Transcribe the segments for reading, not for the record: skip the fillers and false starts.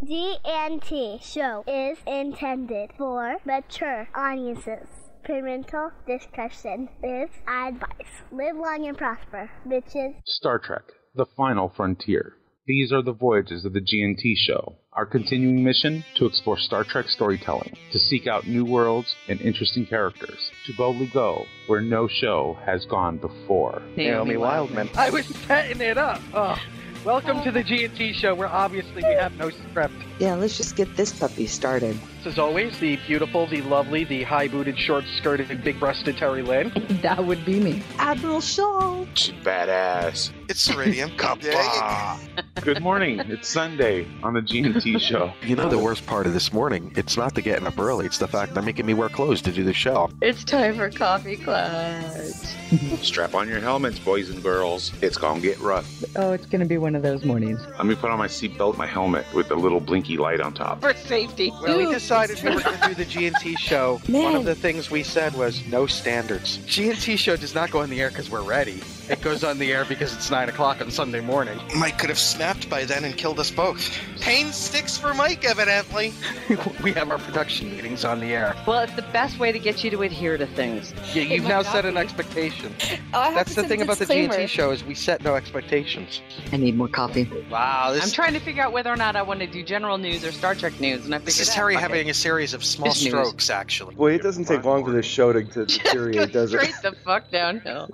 G&T show is intended for mature audiences. Parental discussion is advice. Live long and prosper, bitches. Star Trek, The Final Frontier. These are the voyages of the G&T show. Our continuing mission, to explore Star Trek storytelling, to seek out new worlds and interesting characters, to boldly go where no show has gone before. Naomi Wildman. I was setting it up. Oh. Welcome to the G&T show, where obviously we have no script. Yeah, let's just get this puppy started. As always, the beautiful, the lovely, the high-booted, short-skirted, big-breasted Terry Lynn. That would be me. Admiral Shaw. She's badass. It's Ceridian. Good morning. It's Sunday on the G&T show. You know the worst part of this morning? It's not the getting up early. It's the fact they're making me wear clothes to do the show. It's time for coffee clutch. Strap on your helmets, boys and girls. It's gonna get rough. Oh, it's gonna be one of those mornings. Let me put on my seatbelt, my helmet with the little blinky light on top. For safety. When we decided we were going to do the G&T show, one of the things we said was no standards. G&T show does not go on the air because we're ready. It goes on the air because it's 9 o'clock on Sunday morning. Mike could have snapped by then and killed us both. Pain sticks for Mike, evidently. We have our production meetings on the air. Well, it's the best way to get you to adhere to things. Yeah, you've now set an expectation. That's the thing about the G&T show is we set no expectations. I need more coffee. Wow, I'm trying to figure out whether or not I want to do general news or Star Trek news, and I figured This is Terry having a series of small strokes, actually. Well, it doesn't take long for this show to deteriorate, does it? Straight the fuck downhill.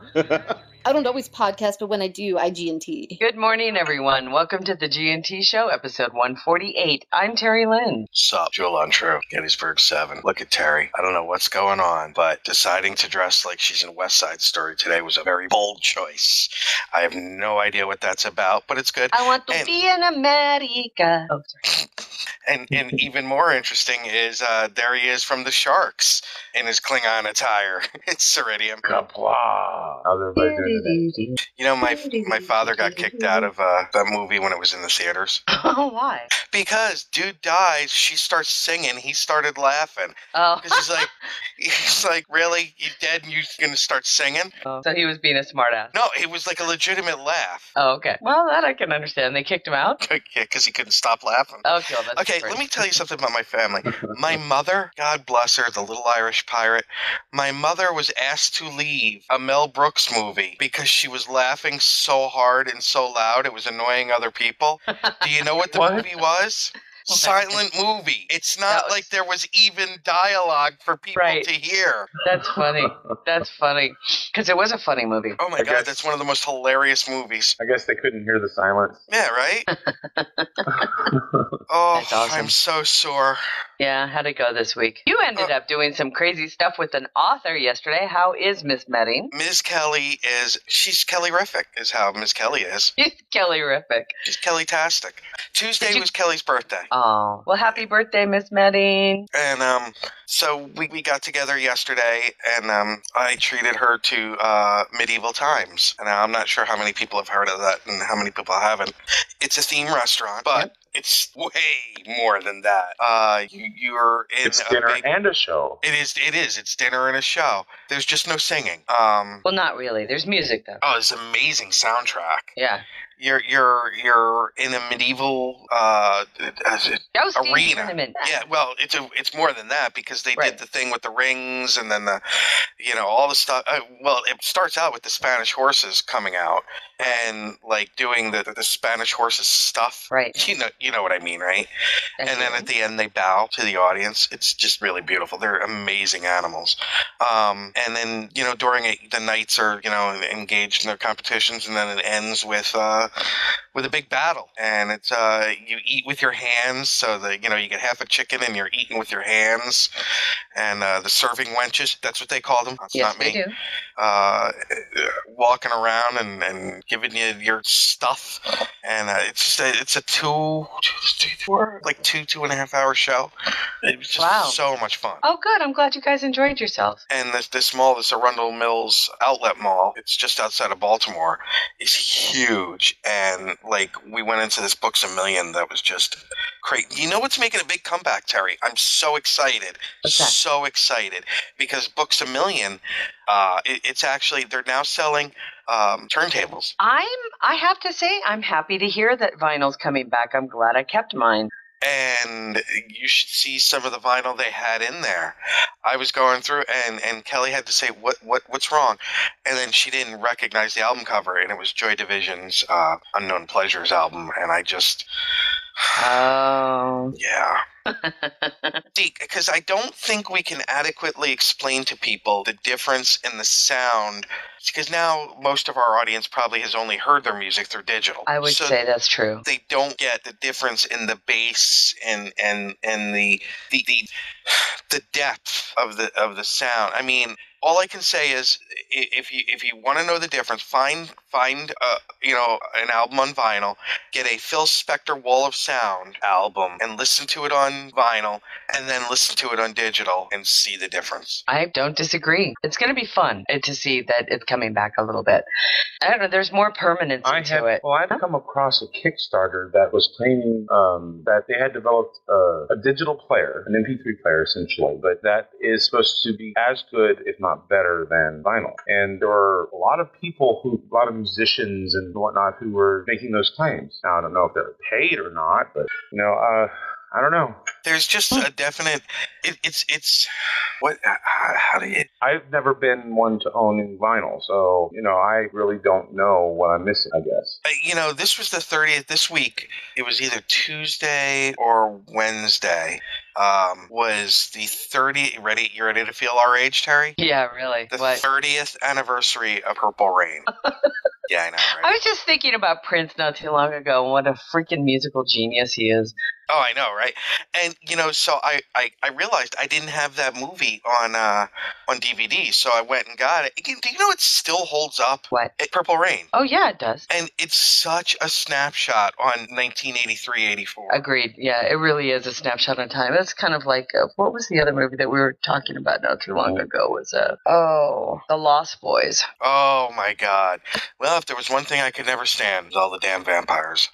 I don't always podcast, but when I do, I G&T. Good morning, everyone. Welcome to the G&T Show, episode 148. I'm Terry Lynn. Sup, Jewel Untrue, Gettysburg 7. Look at Terry. I don't know what's going on, but deciding to dress like she's in West Side Story today was a very bold choice. I have no idea what that's about, but it's good. I want to be in America. Oh, sorry. And even more interesting is there he is from the Sharks in his Klingon attire. It's Ceridian. Kapla. How's everybody doing today? You know, my father got kicked out of that movie when it was in the theaters. Oh, why? Because dude dies, she starts singing, he started laughing. Oh. Because he's like, really? You dead and you're going to start singing? Oh. So he was being a smartass. No, it was like a legitimate laugh. Oh, okay. Well, that I can understand. They kicked him out? Yeah, because he couldn't stop laughing. Okay, well, that's Okay, let me tell you something about my family. My mother, God bless her, the little Irish pirate, my mother was asked to leave a Mel Brooks movie because she was laughing so hard and so loud it was annoying other people. Do you know what the movie was? Silent movie. It's not like there was even dialogue for people to hear. That's funny. That's funny. Because it was a funny movie. Oh my God, that's one of the most hilarious movies. I guess they couldn't hear the silence. Yeah, right? Oh, That's awesome. I'm so sore. Yeah, how'd it go this week? You ended up doing some crazy stuff with an author yesterday. How is Miss Medding? Ms. Kelly she's Kelly-rific, is how Ms. Kelly is. She's Kelly-rific. She's Kelly-tastic. Tuesday was Kelly's birthday. Oh, well, happy birthday, Miss Medding. And so we got together yesterday, and I treated her to Medieval Times. And I'm not sure how many people have heard of that and how many people haven't. It's a theme restaurant, but it's way more than that. You're in it's dinner and a show. It is. It's dinner and a show. There's just no singing. Well, not really. There's music though. Oh, it's an amazing soundtrack. Yeah. You're in a medieval arena. Tournament. Yeah, well, it's more than that because they did the thing with the rings and then all the stuff. Well, it starts out with the Spanish horses coming out and like doing the Spanish horses stuff. Right. You know what I mean, right? And then at the end they bow to the audience. It's just really beautiful. They're amazing animals. And then during it, the knights are engaged in their competitions, and then it ends with a big battle, and it's you eat with your hands, so that you get half a chicken and you're eating with your hands, and the serving wenches, that's what they call them. That's yes, not me. They do. Walking around and giving you your stuff, and it's a 2.5 hour show. It was just so much fun. Oh, good. I'm glad you guys enjoyed yourselves. And this mall, this Arundel Mills outlet mall, it's just outside of Baltimore, is huge. And like we went into this Books A Million that was just great. You know what's making a big comeback, Terry? I'm so excited. So excited because Books A Million, it's actually, they're now selling turntables. I have to say, I'm happy to hear that vinyl's coming back. I'm glad I kept mine. and you should see some of the vinyl they had in there. I was going through, and Kelly had to say, what's wrong? And then she didn't recognize the album cover, and it was Joy Division's Unknown Pleasures album, and I just... Oh. Yeah. Because I don't think we can adequately explain to people the difference in the sound, because now most of our audience probably has only heard their music through digital. I would say that's true. They don't get the difference in the bass and the depth of the sound. I mean, all I can say is, if you want to know the difference, find an album on vinyl, get a Phil Spector Wall of Sound album, and listen to it on vinyl, and then listen to it on digital, and see the difference. I don't disagree. It's going to be fun to see that it's coming back a little bit. I don't know. There's more permanence into it. Well, I've come across a Kickstarter that was claiming that they had developed a digital player, an MP3 player essentially, but that is supposed to be as good, if not better, than vinyl. And there were a lot of people a lot of musicians and whatnot who were making those claims. Now, I don't know if they're paid or not, but, I don't know. There's just a definite. It's what? How do you? I've never been one to own in vinyl, so I really don't know what I'm missing, I guess. This was the 30th. This week, it was either Tuesday or Wednesday. Was the 30th? You ready to feel our age, Terry? Yeah, really. The 30th anniversary of Purple Rain. Yeah, I know. Right? I was just thinking about Prince not too long ago, and what a freaking musical genius he is. Oh, I know, right? And so I realized I didn't have that movie on DVD, so I went and got it. Do you know it still holds up? What? Purple Rain. Oh yeah, it does. And it's such a snapshot on 1983-84. Agreed. Yeah, it really is a snapshot in time. It's kind of like what was the other movie that we were talking about not too long ago? Was The Lost Boys. Oh my God. Well, if there was one thing I could never stand, it was all the damn vampires.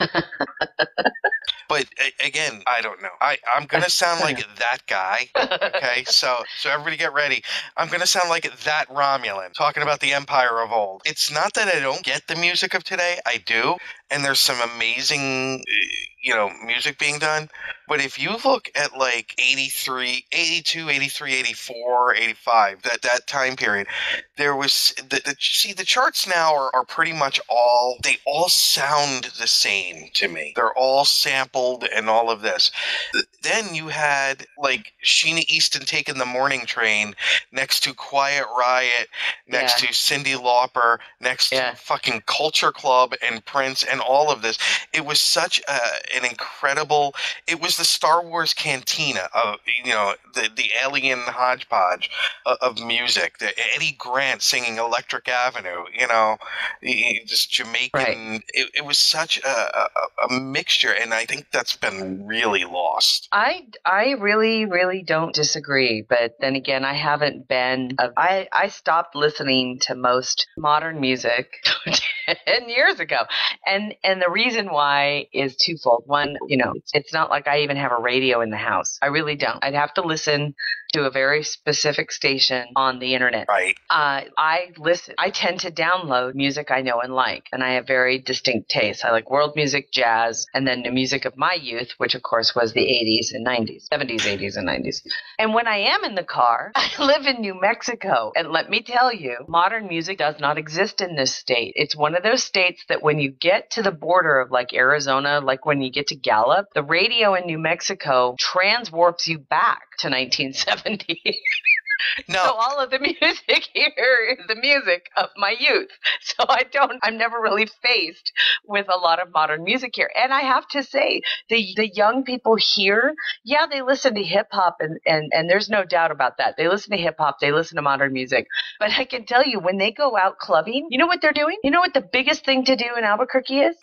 But again, I don't know. I'm going to sound like that guy. Okay, so everybody get ready. I'm going to sound like that Romulan talking about the Empire of old. It's not that I don't get the music of today. I do. And there's some amazing, music being done. But if you look at like 83, 82, 83, 84, 85, that time period, there was the charts now are pretty much they all sound the same to me. They're all sampled and all of this. Then you had like Sheena Easton taking the morning train next to Quiet Riot, next to Cyndi Lauper, next to fucking Culture Club and Prince and all of this. It was such an incredible. It was the Star Wars cantina of the alien hodgepodge of music. Eddie Grant singing Electric Avenue. Just Jamaican. Right. It was such a mixture, and I think that's been really lost. I really, really don't disagree, but then again, I haven't been. I stopped listening to most modern music 10 years ago, and the reason why is twofold. One, it's not like I even have a radio in the house. I really don't. I'd have to listen to a very specific station on the internet. Right. I tend to download music I know and like, and I have very distinct tastes. I like world music, jazz, and then the music of my youth, which of course was the 80s and 90s, 70s, 80s, and 90s. And when I am in the car, I live in New Mexico, and let me tell you, modern music does not exist in this state. It's one of those states that when you get to the border of like Arizona, like when you get to Gallup, the radio in New Mexico transwarps you back to 1970. No. So all of the music here is the music of my youth. So I'm never really faced with a lot of modern music here. And I have to say, the young people here, they listen to hip hop and there's no doubt about that. They listen to hip hop, they listen to modern music. But I can tell you, when they go out clubbing, you know what they're doing? You know what the biggest thing to do in Albuquerque is?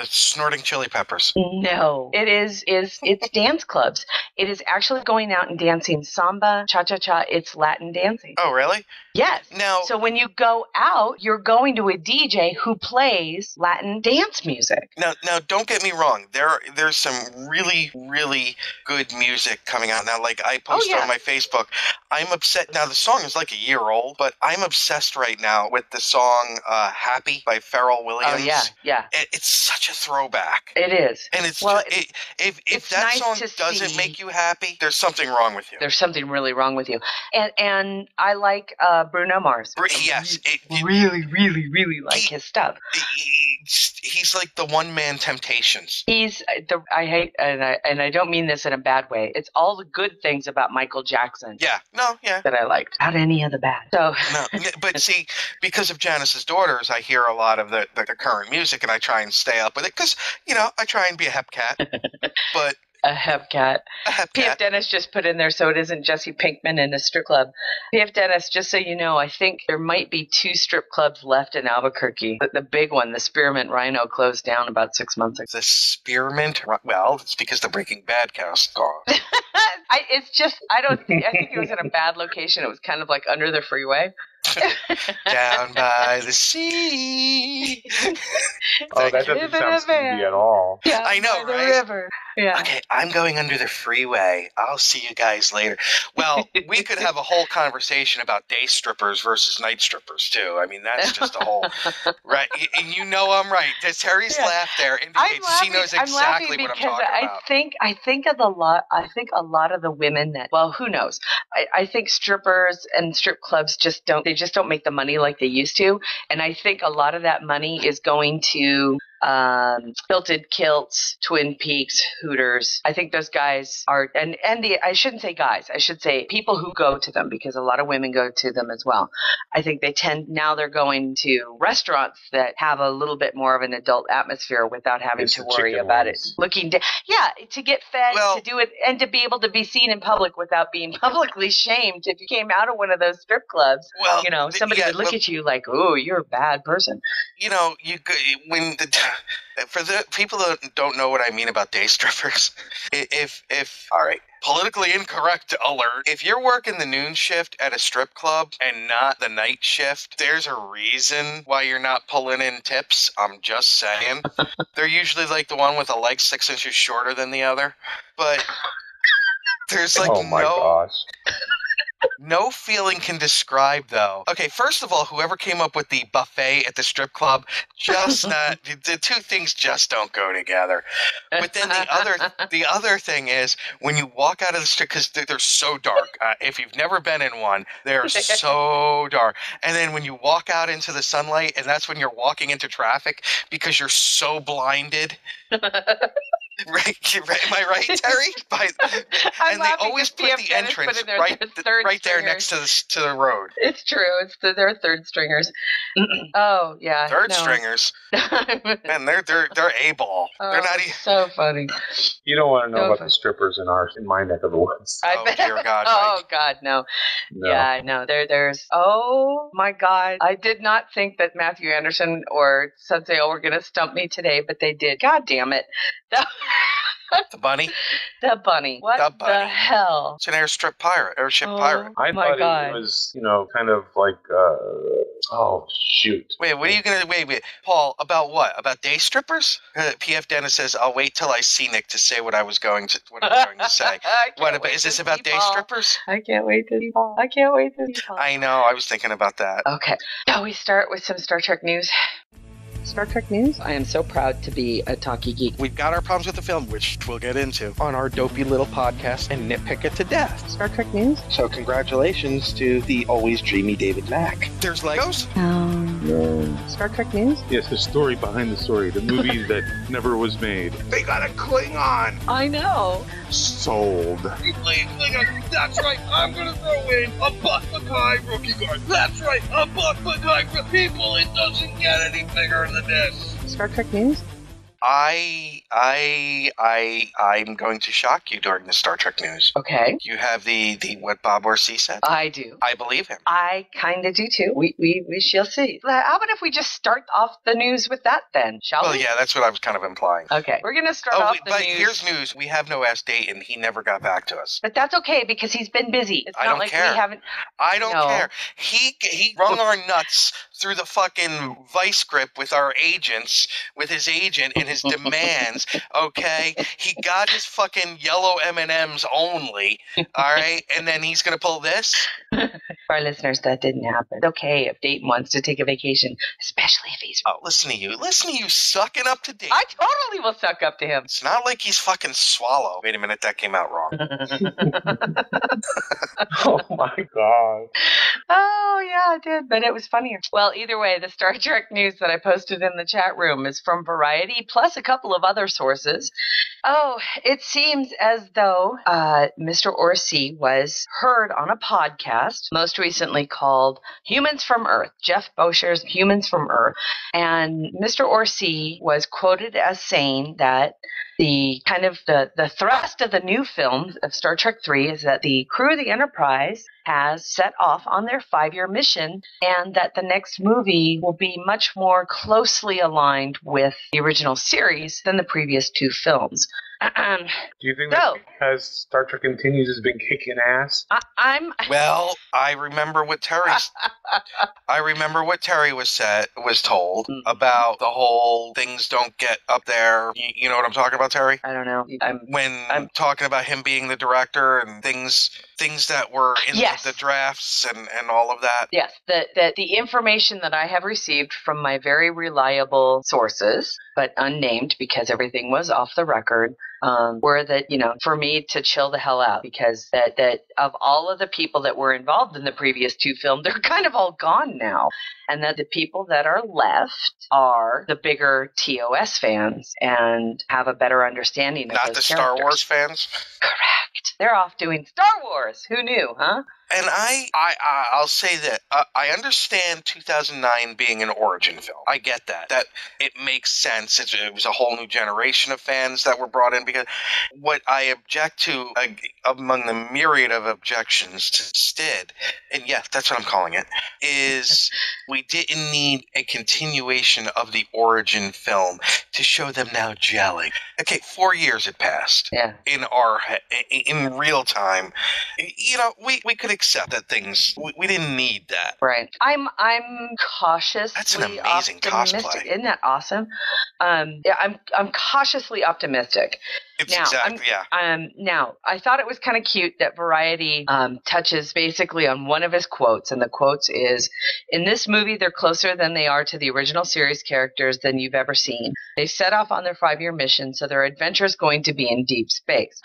Snorting chili peppers. No. It's dance clubs. It is actually going out and dancing samba, cha-cha-cha. It's Latin dancing. Oh, really? Yes. Now, so when you go out, you're going to a DJ who plays Latin dance music. Now, don't get me wrong. There's some really, really good music coming out now. Like I posted on my Facebook, I'm upset. Now the song is like a year old, but I'm obsessed right now with the song "Happy" by Pharrell Williams. Oh yeah. It's such a throwback. It is, and it's if that nice song doesn't make you happy, there's something wrong with you. There's something really wrong with you. And I like Bruno Mars. Yes, really like his stuff. He's like the one-man Temptations. I hate, and I don't mean this in a bad way. It's all the good things about Michael Jackson. Yeah, that I liked. Not any of the bad. So no, but see, because of Janice's Daughters, I hear a lot of the current music, and I try and stay up with it because I try and be a hep cat, but. A hep cat. P.F. Dennis just put in there so it isn't Jesse Pinkman in a strip club. P.F. Dennis, just so you know, I think there might be 2 strip clubs left in Albuquerque. The big one, the Spearmint Rhino, closed down about 6 months ago. The Spearmint? Well, it's because the Breaking Bad cast gone. I think it was in a bad location. It was kind of like under the freeway. Down by the sea. That doesn't sound spooky at all. Yeah, I know, by right? The river. Yeah. Okay, I'm going under the freeway. I'll see you guys later. Well, we could have a whole conversation about day strippers versus night strippers, too. I mean, that's just a whole... Right, and you know I'm right. Terry's laugh there indicates she knows exactly what I'm talking about. I think a lot of the women that... Well, who knows? I think strippers and strip clubs just don't make the money like they used to. And I think a lot of that money is going to... Tilted Kilts, Twin Peaks, Hooters. I think those guys are, I shouldn't say guys, I should say people who go to them, because a lot of women go to them as well. I think they're going to restaurants that have a little bit more of an adult atmosphere without having to worry about it. To get fed, to do it, and to be able to be seen in public without being publicly shamed. If you came out of one of those strip clubs, somebody would look at you like, "Oh, you're a bad person." For the people that don't know what I mean about day strippers, all right, politically incorrect alert. If you're working the noon shift at a strip club and not the night shift, there's a reason why you're not pulling in tips. I'm just saying. They're usually like the one with a leg 6 inches shorter than the other, but there's like gosh. No feeling can describe, though. Okay, first of all, whoever came up with the buffet at the strip club, the two things just don't go together. But then the other thing is, when you walk out of the strip, because they're so dark. If you've never been in one, they're so dark. And then when you walk out into the sunlight, and that's when you're walking into traffic because you're so blinded. Right, am I right, Terry? And they always put the entrance right there next to the road. It's true. They're third stringers. Oh yeah, third stringers. Man, they're A-ball. They're not even... So funny. You don't want to know about the strippers in my neck of the woods. Oh dear God! Oh God, no. Yeah, no. There's. Oh my God! I did not think that Matthew Anderson or Sunseo were going to stump me today, but they did. God damn it! The bunny? The bunny. What the hell? It's an airship pirate. I thought it was, kind of like, oh, shoot. Wait, what are you going to, wait, Paul, about what? About day strippers? P.F. Dennis says, I'll wait till I see Nick to say what I was going to say. Is this about day strippers? I can't wait to see Paul. I know, I was thinking about that. Okay. Shall we start with some Star Trek news? Star Trek news? I am so proud to be a talkie geek. We've got our problems with the film, which we'll get into on our dopey little podcast and nitpick it to death. Star Trek news? So congratulations to the always dreamy David Mack. There's Legos? No. Star Trek news? Yes, the story behind the story. The movie that never was made. They got a Klingon! I know. Sold. Klingon. That's right. I'm going to throw in a Buck Mackay rookie guard. That's right. A Buck Mackay. People, it doesn't get any bigger than this. Star Trek news? I'm going to shock you during the Star Trek news. Okay. You have the what Bob Orci said? I do. I believe him. I kind of do too. We shall see. How about if we just start off the news with that then, shall we? Well, yeah, that's what I was kind of implying. Okay. We're going to start off the news. Here's news. We have no ask date, and he never got back to us. But that's okay because he's been busy. It's I not don't like care. we haven't. I don't care. He wrung our nuts through the fucking vice grip with our agents, with his agent and his demands, okay? He got his fucking yellow M&Ms only, all right? And then he's going to pull this? For our listeners, that didn't happen. It's okay if Dayton wants to take a vacation, especially if he's... Oh, listen to you sucking up to Dayton. I totally will suck up to him. It's not like he's fucking Swallow. Wait a minute, that came out wrong. Oh my god. Oh, yeah, it did, but it was funnier. Well, either way, the Star Trek news that I posted in the chat room is from Variety, plus a couple of other sources. Oh, it seems as though Mr. Orci was heard on a podcast, most recently called Humans from Earth, Jeff Bosher's Humans from Earth. And Mr. Orci was quoted as saying that the thrust of the new film of Star Trek III is that the crew of the Enterprise has set off on their 5-year mission, and that the next movie will be much more closely aligned with the original series than the previous 2 films. Do you think that's because Star Trek Continues has been kicking ass? Well, I remember what Terry was told about the whole things don't get up there. You know what I'm talking about, Terry? I don't know. I'm talking about him being the director and things that were in the drafts and all of that. Yes, the information that I have received from my very reliable sources, but unnamed because everything was off the record, were that, for me to chill the hell out, because that of all of the people that were involved in the previous 2 films, they're kind of all gone now. And that the people that are left are the bigger TOS fans and have a better understanding of not those the characters. Star Wars fans? Correct. They're off doing Star Wars. Who knew, huh? And I'll say that I understand 2009 being an origin film. I get that. That it makes sense. It was a whole new generation of fans that were brought in. Because what I object to, among the myriad of objections to STID, and yes, that's what I'm calling it, is we didn't need a continuation of the origin film to show them now gelling. Okay, 4 years had passed. Yeah. In real time. We could accept that things we didn't need that. Right. I'm cautiously That's an amazing optimistic. cosplay. Isn't that awesome? I'm cautiously optimistic. Now, I thought it was kind of cute that Variety touches basically on one of his quotes, and the quotes is, "In this movie, they're closer than they are to the original series characters than you've ever seen. They set off on their 5-year mission, so their adventure is going to be in deep space.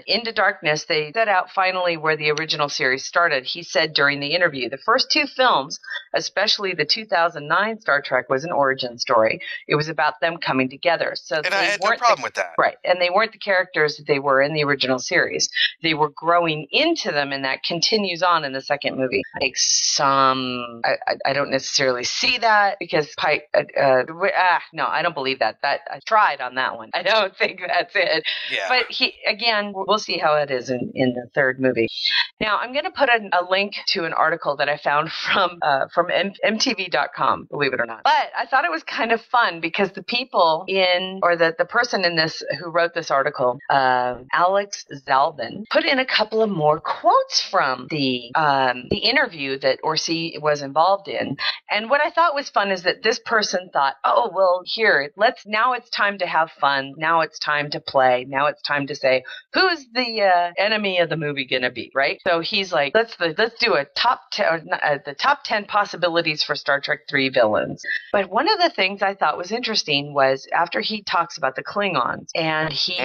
Into Darkness, they set out finally where the original series started." He said during the interview, "The first 2 films, especially the 2009 Star Trek, was an origin story. It was about them coming together." So and I had no problem with that. Right, and they weren't the characters that they were in the original series. They were growing into them, and that continues on in the second movie. Like I don't necessarily see that because Pike. No, I don't believe that. That I tried on that one. I don't think that's it. Yeah. But we'll see how it is in the third movie. Now I'm going to put a link to an article that I found from MTV.com. Believe it or not. But I thought it was kind of fun because the people the person in this who wrote this article, Alex Zalvin, put in a couple of more quotes from the interview that Orci was involved in. And what I thought was fun is that this person thought, oh, well, now it's time to have fun. Now it's time to play. Now it's time to say, who's the enemy of the movie going to be, right? So he's like, let's do a the top 10 possibilities for Star Trek 3 villains. But one of the things I thought was interesting was after he talks about the Klingons, and he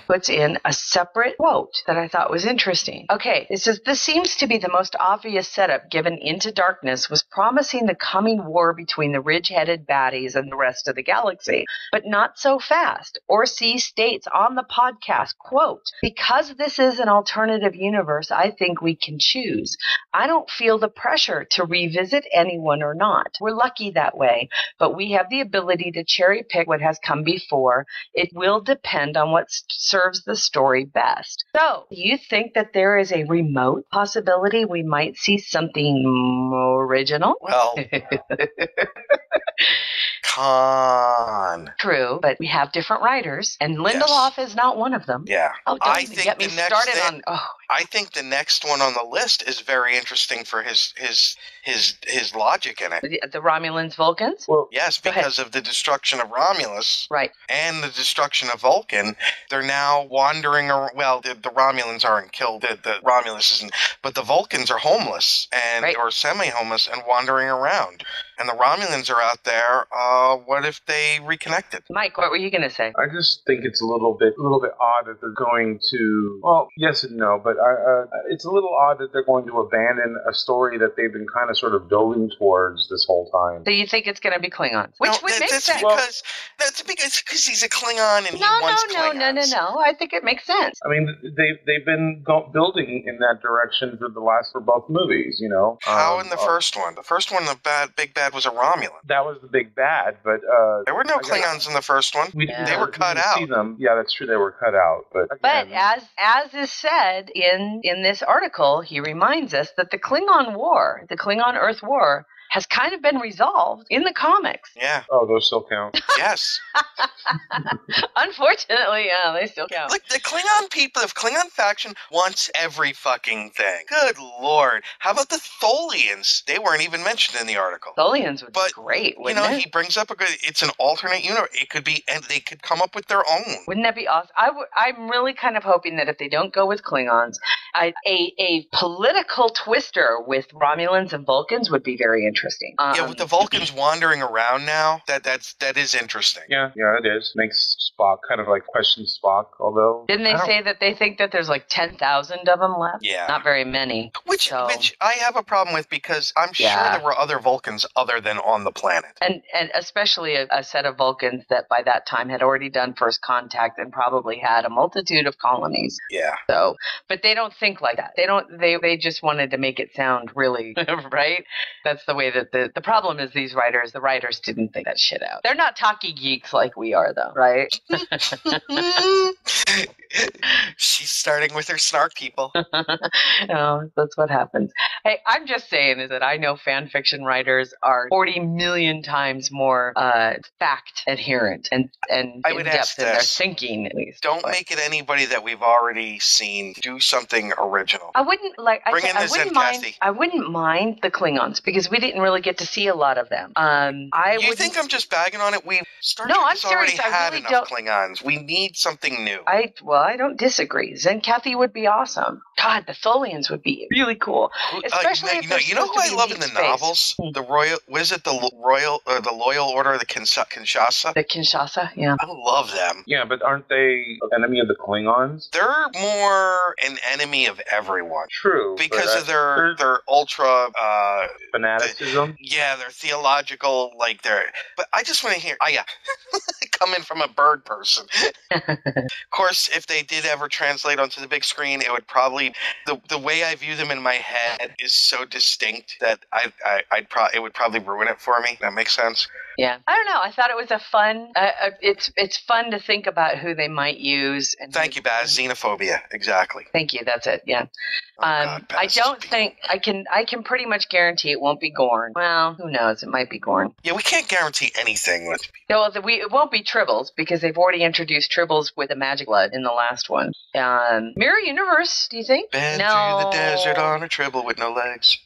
puts in a separate quote that I thought was interesting. Okay, it says, this seems to be the most obvious setup given Into Darkness was promising the coming war between the ridge-headed baddies and the rest of the galaxy. But not so fast. Orci states on the podcast, quote, because this is an alternative universe, I think we can choose. I don't feel the pressure to revisit anyone or not. We're lucky that way, but we have the ability to cherry pick what has come before. It will depend on what serves the story best. So, do you think that there is a remote possibility we might see something original? Well, True, but we have different writers, and Lindelof is not one of them. Yeah. Oh, don't even get me started on... I think the next one on the list is very interesting for his logic in it. The Romulans, Vulcans? Well, yes, because of the destruction of Romulus, right, and the destruction of Vulcan, they're now wandering around. Well, the Romulans aren't killed. The Romulus isn't, but the Vulcans are homeless or semi-homeless and wandering around. And the Romulans are out there. What if they reconnected? Mike, what were you going to say? I just think it's a little bit odd that they're going to. Well, yes and no, but it's a little odd that they're going to abandon a story that they've been kind of sort of building towards this whole time. So you think it's going to be Klingons? Which would make sense. That's because he's a Klingon and he wants Klingons. No. I think it makes sense. I mean, they've been building in that direction for both movies. You know, how in the first one? The first one, the big bad was a Romulan. That was the big bad, but there were no Klingons in the first one. They were cut out. See them. Yeah, that's true. They were cut out. But as is said in this article, he reminds us that the Klingon War, the Klingon Earth War, has kind of been resolved in the comics. Yeah. Oh, those still count. Yes. Unfortunately, yeah, they still count. Look, the Klingon people, the Klingon faction wants every fucking thing. Good Lord. How about the Tholians? They weren't even mentioned in the article. Tholians would be great, wouldn't it? He brings up it's an alternate universe. It could be, and they could come up with their own. Wouldn't that be awesome? I'm really kind of hoping that if they don't go with Klingons, a political twister with Romulans and Vulcans would be very interesting. With the Vulcans wandering around now, that is interesting. Yeah, it is. Makes Spock kind of like question Spock, although... Didn't they say that they think that there's like 10,000 of them left? Yeah. Not very many. Which I have a problem with because I'm sure there were other Vulcans other than on the planet. And especially a set of Vulcans that by that time had already done first contact and probably had a multitude of colonies. Yeah. So, but they don't think like that. They just wanted to make it sound really, right? That's the way that the problem is the writers didn't think that shit out. They're not talkie geeks like we are, though, right? She's starting with her snark people. No, that's what happens. Hey, I'm just saying is that I know fan fiction writers are 40 million times more fact adherent and in depth in their thinking, at least. Don't make it anybody that we've already seen. Do something original. I wouldn't I wouldn't mind the Klingons because we didn't really get to see a lot of them. You think I'm just bagging on it? Star Trek has already had enough Klingons. We need something new. I don't disagree. Zen-Cathy would be awesome. God, the Tholians would be really cool. Especially you know who I love in the novels? The Loyal Order of the Kinshasa? The Kinshasa, yeah. I love them. Yeah, but aren't they an enemy of the Klingons? They're more an enemy of everyone. True. Because of their ultra fanaticism. Their theological, but I just want to hear. Coming from a bird person. Of course, if they did ever translate onto the big screen, it would probably the way I view them in my head is so distinct that it would probably ruin it for me. That makes sense. Yeah, I don't know. I thought it was a fun. It's fun to think about who they might use. And thank you, Baz. Xenophobia, exactly. Thank you. That's it. Yeah. God, I don't think I can pretty much guarantee it won't be Gorn. Well, who knows? It might be Gorn. Yeah, we can't guarantee anything with. It won't be Tribbles because they've already introduced Tribbles with a magic blood in the last one. Mirror Universe, do you think? Been through the desert on a Tribble with no legs.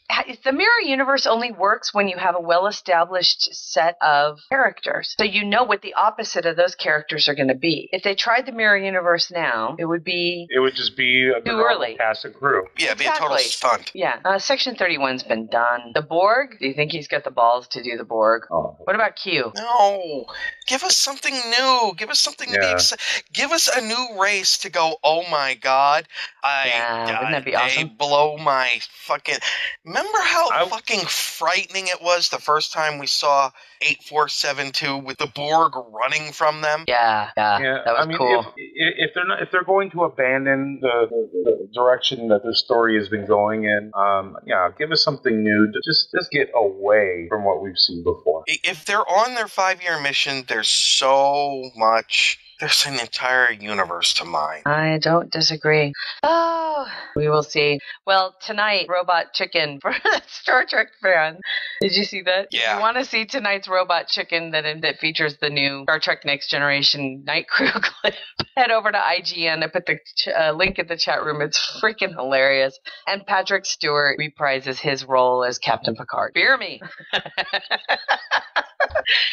The Mirror Universe only works when you have a well-established set of of characters. So you know what the opposite of those characters are going to be. If they tried the mirror universe now, it would just be a too early cast and crew. Yeah, be a total stunt. Yeah. Section 31's been done. The Borg, do you think he's got the balls to do the Borg? Oh. What about Q? No. Give us something new. Give us something to be excited. Give us a new race to go, oh my God. Wouldn't that be awesome? They blow my fucking... Remember how fucking frightening it was the first time we saw 8472 with the Borg running from them? Yeah, that was cool. If they're going to abandon the direction that the story has been going in, give us something new. Just get away from what we've seen before. If they're on their 5-year mission, there's so much. There's an entire universe to mine. I don't disagree. Oh, we will see. Well, tonight, Robot Chicken for Star Trek fans. Did you see that? Yeah. If you want to see tonight's Robot Chicken that features the new Star Trek Next Generation Night Crew clip, head over to IGN. I put the link in the chat room. It's freaking hilarious. And Patrick Stewart reprises his role as Captain Picard. Fear me.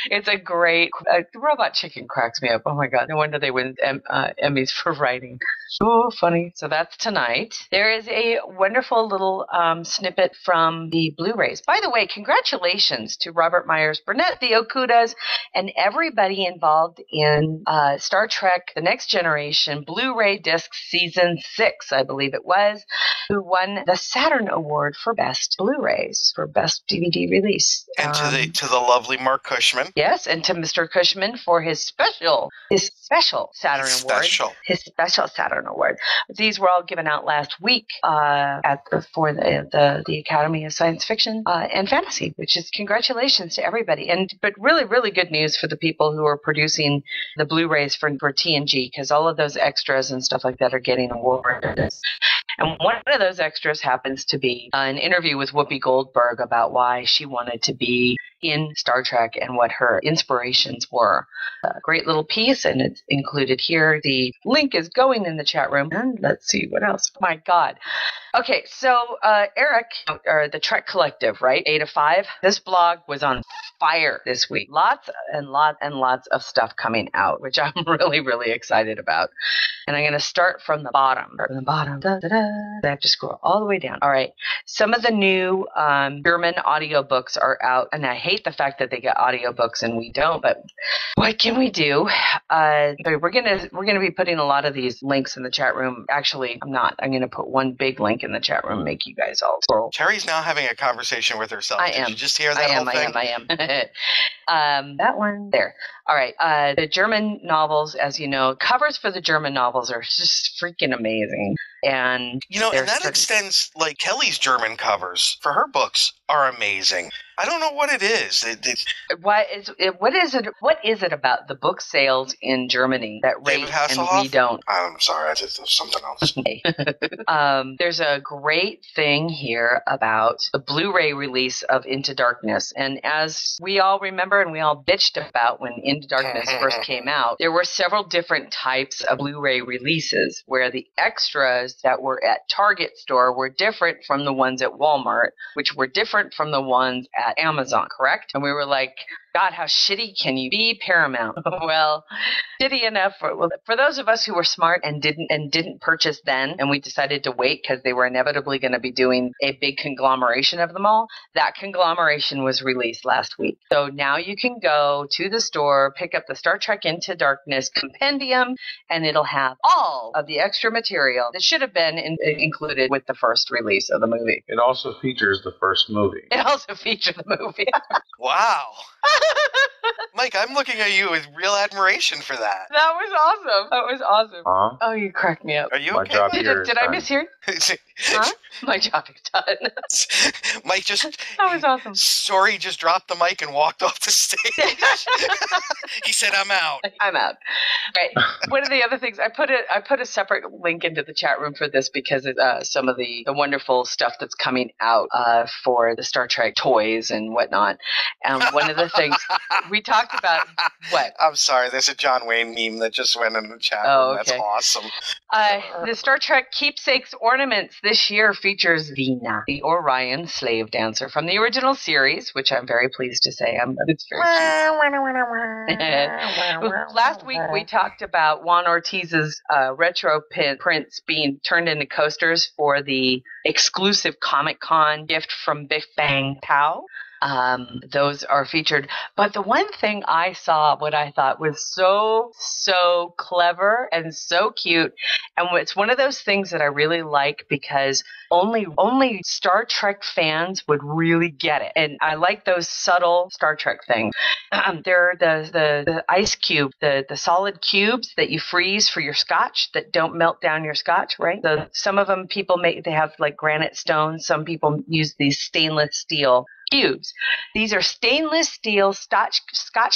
It's a great... Robot Chicken cracks me up. Oh my God. No wonder they win Emmys for writing. Oh, funny. So that's tonight. There is a wonderful little snippet from the Blu-rays. By the way, congratulations to Robert Myers Burnett, the Okudas, and everybody involved in Star Trek The Next Generation Blu-ray Disc Season 6, I believe it was, who won the Saturn Award for Best Blu-rays, for Best DVD Release. And to the lovely Mark Cushman. Yes, and to Mr. Cushman for his special Saturn Award. His special Saturn Award. These were all given out last week for the Academy of Science Fiction and Fantasy, which is congratulations to everybody. But really, really good news for the people who are producing the Blu-rays for TNG, because all of those extras and stuff like that are getting awarded. And one of those extras happens to be an interview with Whoopi Goldberg about why she wanted to be in Star Trek and what her inspirations were. A great little piece, and it's included here. The link is going in the chat room. And let's see what else. My God. Okay, so Eric, or the Trek Collective, right? 8 to 5. This blog was on fire this week. Lots and lots of stuff coming out, which I'm really, really excited about. And I'm going to start from the bottom. I have to scroll all the way down. All right. Some of the new German audiobooks are out, and I hate the fact that they get audiobooks and we don't, but what can we do? We're gonna be putting a lot of these links in the chat room. Actually, I'm not. I'm going to put one big link in the chat room, make you guys all scroll. Terry's now having a conversation with herself. Did you just hear that whole thing? I am. That one there. All right. The German novels, as you know, covers for the German novels are just freaking amazing. And and that extends, like, Kelly's German covers for her books are amazing. I don't know what it is. What is it about the book sales in Germany that rate and we don't? I'm sorry, that's something else. There's a great thing here about the Blu-ray release of Into Darkness. And as we all remember and we all bitched about when Into Darkness first came out, there were several different types of Blu-ray releases where the extras that were at Target store were different from the ones at Walmart, which were different from the ones at Amazon, correct? And we were like, God, how shitty can you be, Paramount? Well, shitty enough for those of us who were smart and didn't purchase then, and we decided to wait because they were inevitably going to be doing a big conglomeration of them all. That conglomeration was released last week. So now you can go to the store, pick up the Star Trek Into Darkness Compendium, and it'll have all of the extra material that should have been included with the first release of the movie. It also features the first movie. It also features the movie. Wow. Mike, I'm looking at you with real admiration for that. That was awesome. Huh? Oh, you cracked me up. Are you My okay? job Mike? here Did I mishear? Huh? My job is done. Mike just... That was awesome. Sorry, just dropped the mic and walked off the stage. He said, I'm out. I'm out. Right. One of the other things, I put a separate link into the chat room for this because some of the wonderful stuff that's coming out for the Star Trek toys and whatnot. And one of the things, we talked about what? I'm sorry, there's a John Wayne meme that just went in the chat room. Oh, okay. That's awesome. The Star Trek Keepsakes ornaments this year features Vina, the Orion slave dancer from the original series, which I'm very pleased to say. It's very cute. Last week we talked about Juan Ortiz's retro prints being turned into coasters for the exclusive Comic-Con gift from Big Bang Pow. Those are featured. But the one thing I saw, what I thought was so clever and so cute, and it's one of those things that I really like because only Star Trek fans would really get it. And I like those subtle Star Trek things. They're the ice cube, the solid cubes that you freeze for your scotch that don't melt down your scotch, right? So some of them they have like granite stones. Some people use these stainless steel cubes. These are stainless steel Scotch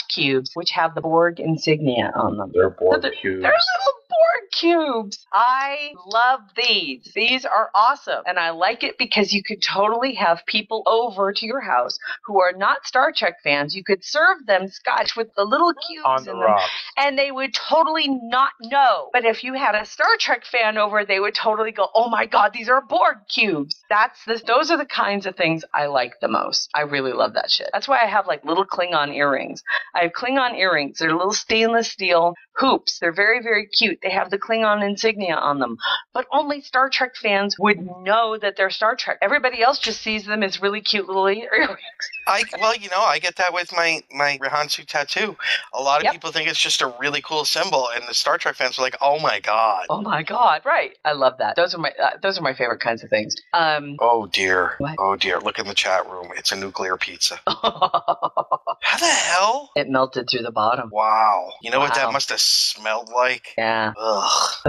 cubes, which have the Borg insignia on them. They're Borg cubes. They're little Borg cubes. I love these. These are awesome. And I like it because you could totally have people over to your house who are not Star Trek fans. You could serve them Scotch with the little cubes on the in rocks. them, and they would totally not know. But if you had a Star Trek fan over, they would totally go, "Oh my God, these are Borg cubes." Those are the kinds of things I like the most. I really love that shit. That's why I have like little Klingon earrings. I have Klingon earrings. They're little stainless steel hoops. They're very, very cute. They have the Klingon insignia on them. But only Star Trek fans would know that they're Star Trek. Everybody else just sees them as really cute little earrings. I get that with my Rihansu tattoo. A lot of people think it's just a really cool symbol, and the Star Trek fans are like, "Oh my God." Oh my God, right. I love that. Those are my favorite kinds of things. Oh dear. What? Oh dear. Look in the chat room. It's a nuclear pizza. How the hell? It melted through the bottom. Wow. You know what that must have smelled like? Yeah. Ugh.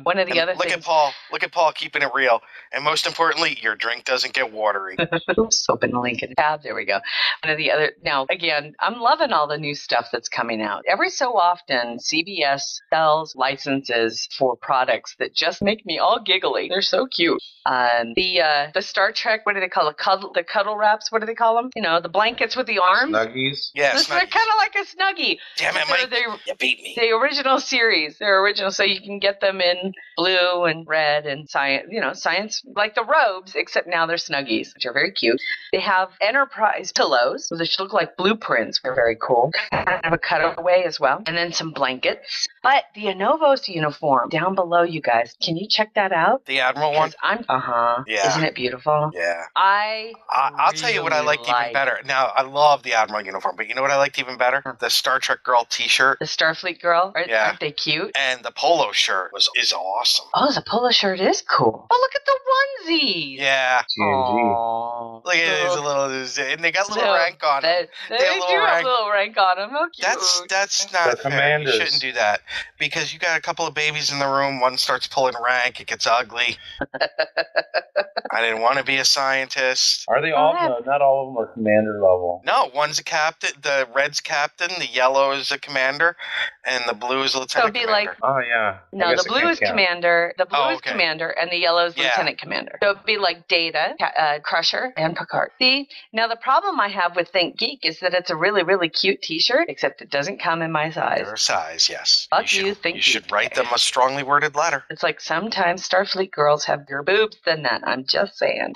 One of the other Look things. at Paul. Look at Paul keeping it real. And most importantly, your drink doesn't get watery. Oops, open the link in the tab. There we go. One of the other. Now, again, I'm loving all the new stuff that's coming out. Every so often, CBS sells licenses for products that just make me all giggly. They're so cute. The Star Trek, what do they call it? The cuddle wraps, what do they call them? You know, the blankets with the arms? Snuggies? Yeah, They're kind of like a Snuggie. Damn it, Mike. You beat me. The original series. They're original, so you can get them in blue and red and science, like the robes, except now they're Snuggies, which are very cute. They have Enterprise pillows, which look like blueprints. They're very cool. Kind of a cutaway as well. And then some blankets. But the Anovos uniform down below, you guys, can you check that out? The Admiral one? Yeah. Isn't it beautiful? Yeah. I'll tell you what I liked even better. Now, I love the Admiral uniform, but you know what I liked even better? The Star Trek Girl t-shirt. The Starfleet Girl? Aren't they cute? And the polo shirt is awesome. Oh, the polo shirt is cool. Oh, look at the onesies. Yeah. TNG. Look at it. And they got a little rank on them. They do have a little rank on them. How cute. That's not fair. You shouldn't do that. Because you got a couple of babies in the room. One starts pulling rank. It gets ugly. I didn't want to be a scientist. Are they all? No, not all of them are commander level. No, one's a captain. The red's captain. The yellow is a commander, and the blue is a lieutenant commander. Oh yeah. No, the blue is commander. The blue is commander, and the yellow is lieutenant commander. So it'd be like Data, Crusher, and Picard. See, now the problem I have with Think Geek is that it's a really, really cute T-shirt, except it doesn't come in my size. Your size, yes. Fuck you, Think Geek. You should write them a strongly worded letter. It's like sometimes Starfleet girls have bigger boobs than that. I'm just saying.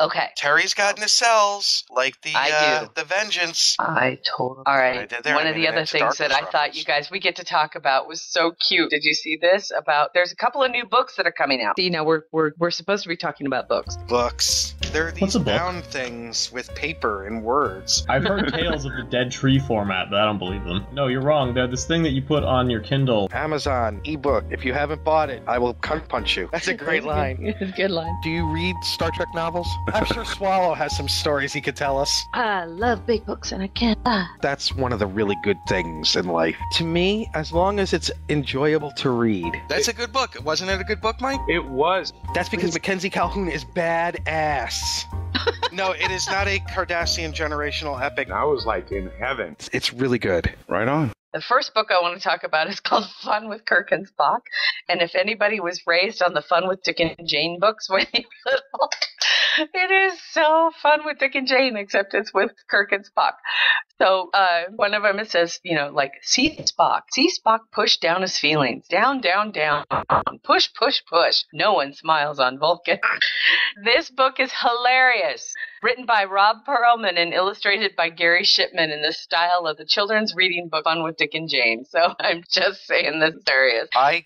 Okay. Terry's got nacelles like the Vengeance. I totally. All right. One of the other things that I thought you guys we get to talk about was so cute. Did you see this? There's a couple of new books that are coming out. You know, we're supposed to be talking about books. Books. They're these bound things with paper and words. I've heard tales of the dead tree format, but I don't believe them. No, you're wrong. They're this thing that you put on your Kindle. Amazon ebook. If you haven't bought it, I will cunt punch you. That's a great line. It's a good line. Do you read Star Trek novels? I'm sure Swallow has some stories he could tell us. I love big books and I can't lie. That's one of the really good things in life. To me, as long as it's enjoyable to read. That's a good book. Wasn't it a good book, Mike? It was. That's because Mackenzie Calhoun is badass. No, it is not a Cardassian generational epic. I was like in heaven. It's really good. Right on. The first book I want to talk about is called Fun with Kirk and Spock. And if anybody was raised on the Fun with Dick and Jane books when they were little, It is so fun with Dick and Jane, except it's with Kirk and Spock. So one of them says, like, see Spock push down his feelings. Down, down, down. Push, push, push. No one smiles on Vulcan. This book is hilarious. Written by Rob Perlman and illustrated by Gary Shipman in the style of the children's reading book Fun with Dick and Jane. So I'm just saying this is hilarious. I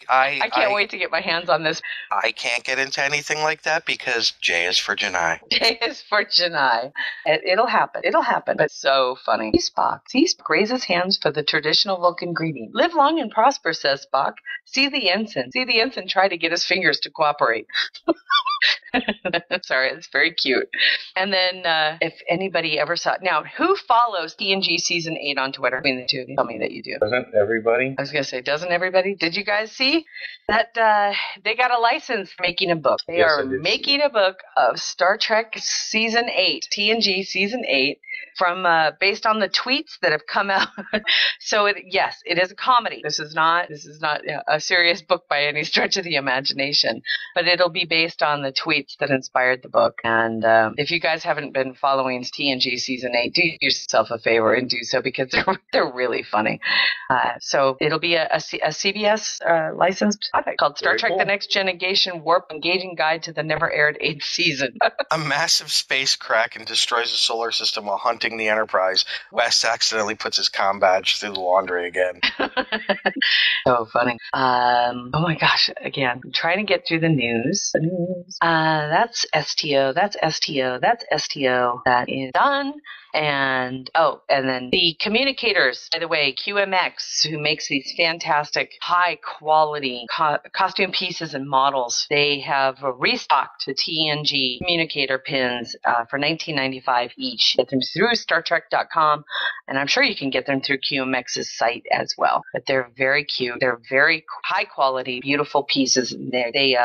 can't wait to get my hands on this. I can't get into anything like that because J is for Janai. J is for Janai. It'll happen. But so funny. See Spock raises hands for the traditional Vulcan greeting. Live long and prosper, says Spock. See the ensign try to get his fingers to cooperate. Sorry, it's very cute. And then if anybody ever saw... Now, who follows TNG Season 8 on Twitter? Between the two of you, tell me that you do. Doesn't everybody? I was going to say, doesn't everybody? Did you guys see that they got a license for making a book? They are making a book of Star Trek Season 8, TNG Season 8, from based on the tweets that have come out. So yes, it is a comedy. This is not a serious book by any stretch of the imagination, but it'll be based on the tweets that inspired the book. And if you guys haven't been following TNG Season 8, do yourself a favor and do so, because they're really funny. So it'll be a CBS licensed product called Star Trek: The Next Generation Warp Engaging Guide to the Never Aired 8th Season. A massive space kraken destroys the solar system while hunting the Enterprise. Wes accidentally puts his comm badge through the laundry again. So funny. Oh my gosh, again, I'm trying to get through the news. That's STO. That is done. And then the Communicators, by the way, QMX, who makes these fantastic high quality costume pieces and models, they have restocked the TNG Communicator pins for $19.95 each. Get them through StarTrek.com, and I'm sure you can get them through QMX's site as well. But they're very cute. They're very high quality, beautiful pieces. They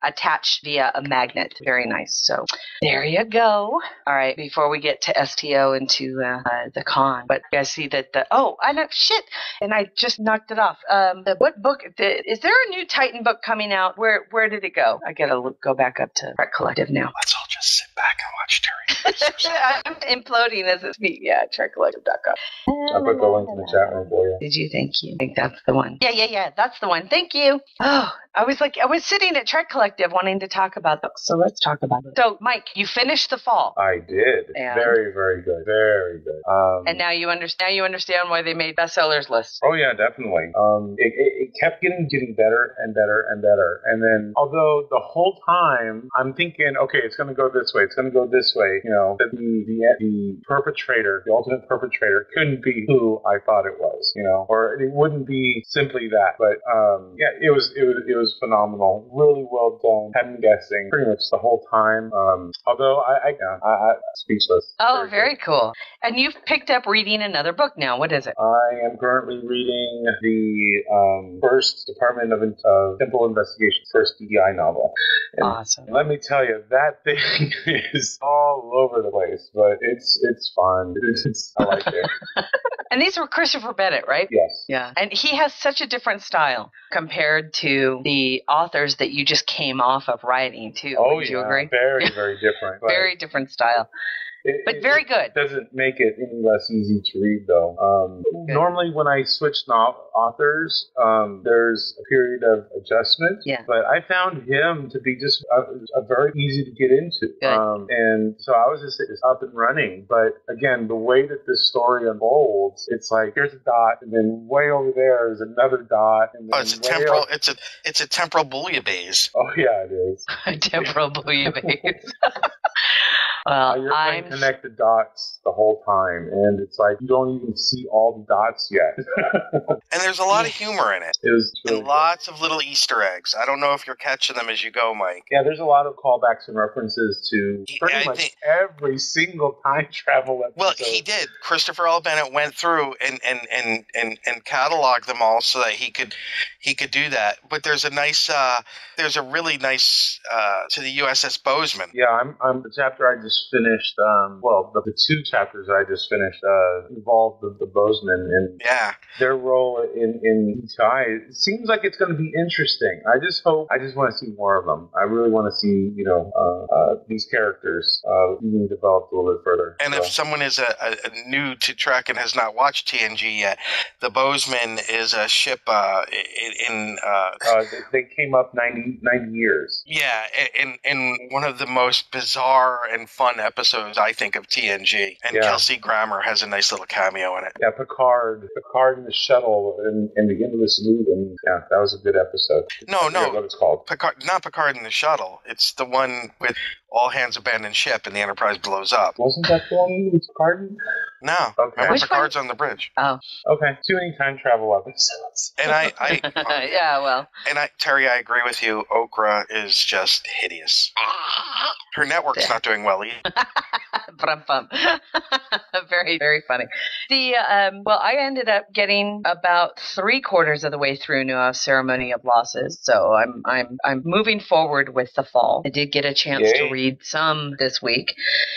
attached via a magnet. Very nice. So there you go. All right, before we get to STO and to the con, but you guys see that I know shit, and I just knocked it off. What book? Is there a new Titan book coming out? Where did it go? I gotta go back up to Trek Collective now. Let's all just sit back and watch Terry. I'm imploding as it speaks. Yeah, TrekCollective.com. I put the link in the chat room for you. Did you? Thank you. I think that's the one. Yeah. That's the one. Thank you. Oh, I was sitting at Trek Collective wanting to talk about books, so let's talk about it. So, Mike, you finished The Fall. I did. And very, very good. Very good. And now you understand why they made bestsellers lists. Oh yeah, definitely. It kept getting better and better and better. And then, although the whole time I'm thinking, okay, it's going to go this way. It's going to go this way. That the perpetrator, the ultimate perpetrator, couldn't be who I thought it was. Or it wouldn't be simply that. But yeah, it was phenomenal. Really well done. Had me guessing pretty much the whole time. Although I speechless. Oh, very cool. And you've picked up reading another book now. What is it? I am currently reading the first Department of Temple Investigation, first DEI novel. And awesome. Let me tell you, that thing is all over the place, but it's fun. I like it. And these were Christopher Bennett, right? Yes. Yeah. And he has such a different style compared to the authors that you just came off of writing, too. Oh, Would you agree? Very, very different. Very different style. But very good. It doesn't make it any less easy to read, though. Normally, when I switch authors, there's a period of adjustment. Yeah. But I found him to be just a very easy to get into. And so I was just up and running. But again, the way that this story unfolds, it's like here's a dot, and then way over there is another dot. And then it's a temporal. It's a temporal bouillabaisse. Oh yeah, it is. Temporal bouillabaisse. Well, you're trying to connect the dots the whole time, and it's like you don't even see all the dots yet. And there's a lot of humor in it. It was really and lots of little Easter eggs. I don't know if you're catching them as you go, Mike. Yeah, there's a lot of callbacks and references to pretty much every single time travel episode. Well, he did. Christopher L. Bennett went through and cataloged them all so that he could do that. But there's a really nice to the USS Bozeman. Yeah, I'm the chapter I just just finished, the 2 chapters I just finished involved the Bozeman and their role in TI. It seems like it's going to be interesting. I just want to see more of them. I really want to see, these characters being developed a little bit further. And if someone is a new to Trek and has not watched TNG yet, the Bozeman is a ship they came up 90 years. Yeah, in one of the most bizarre and fun episodes, I think, of TNG. And Kelsey Grammer has a nice little cameo in it. Yeah, Picard in the shuttle and the end of this loop, and that was a good episode. No, what it's called. Not Picard in the shuttle. It's the one with all hands abandoned ship and the Enterprise blows up. Wasn't that the one with Picard? No. Okay. Remember, Picard's on the bridge. Oh. Okay. Too many time travel episodes. And I yeah, well. And Terry, I agree with you. Okra is just hideous. Her network's not doing well either. Very, very funny. I ended up getting about 3/4 of the way through New Ceremony of Losses, so I'm moving forward with the fall. I did get a chance to read some this week.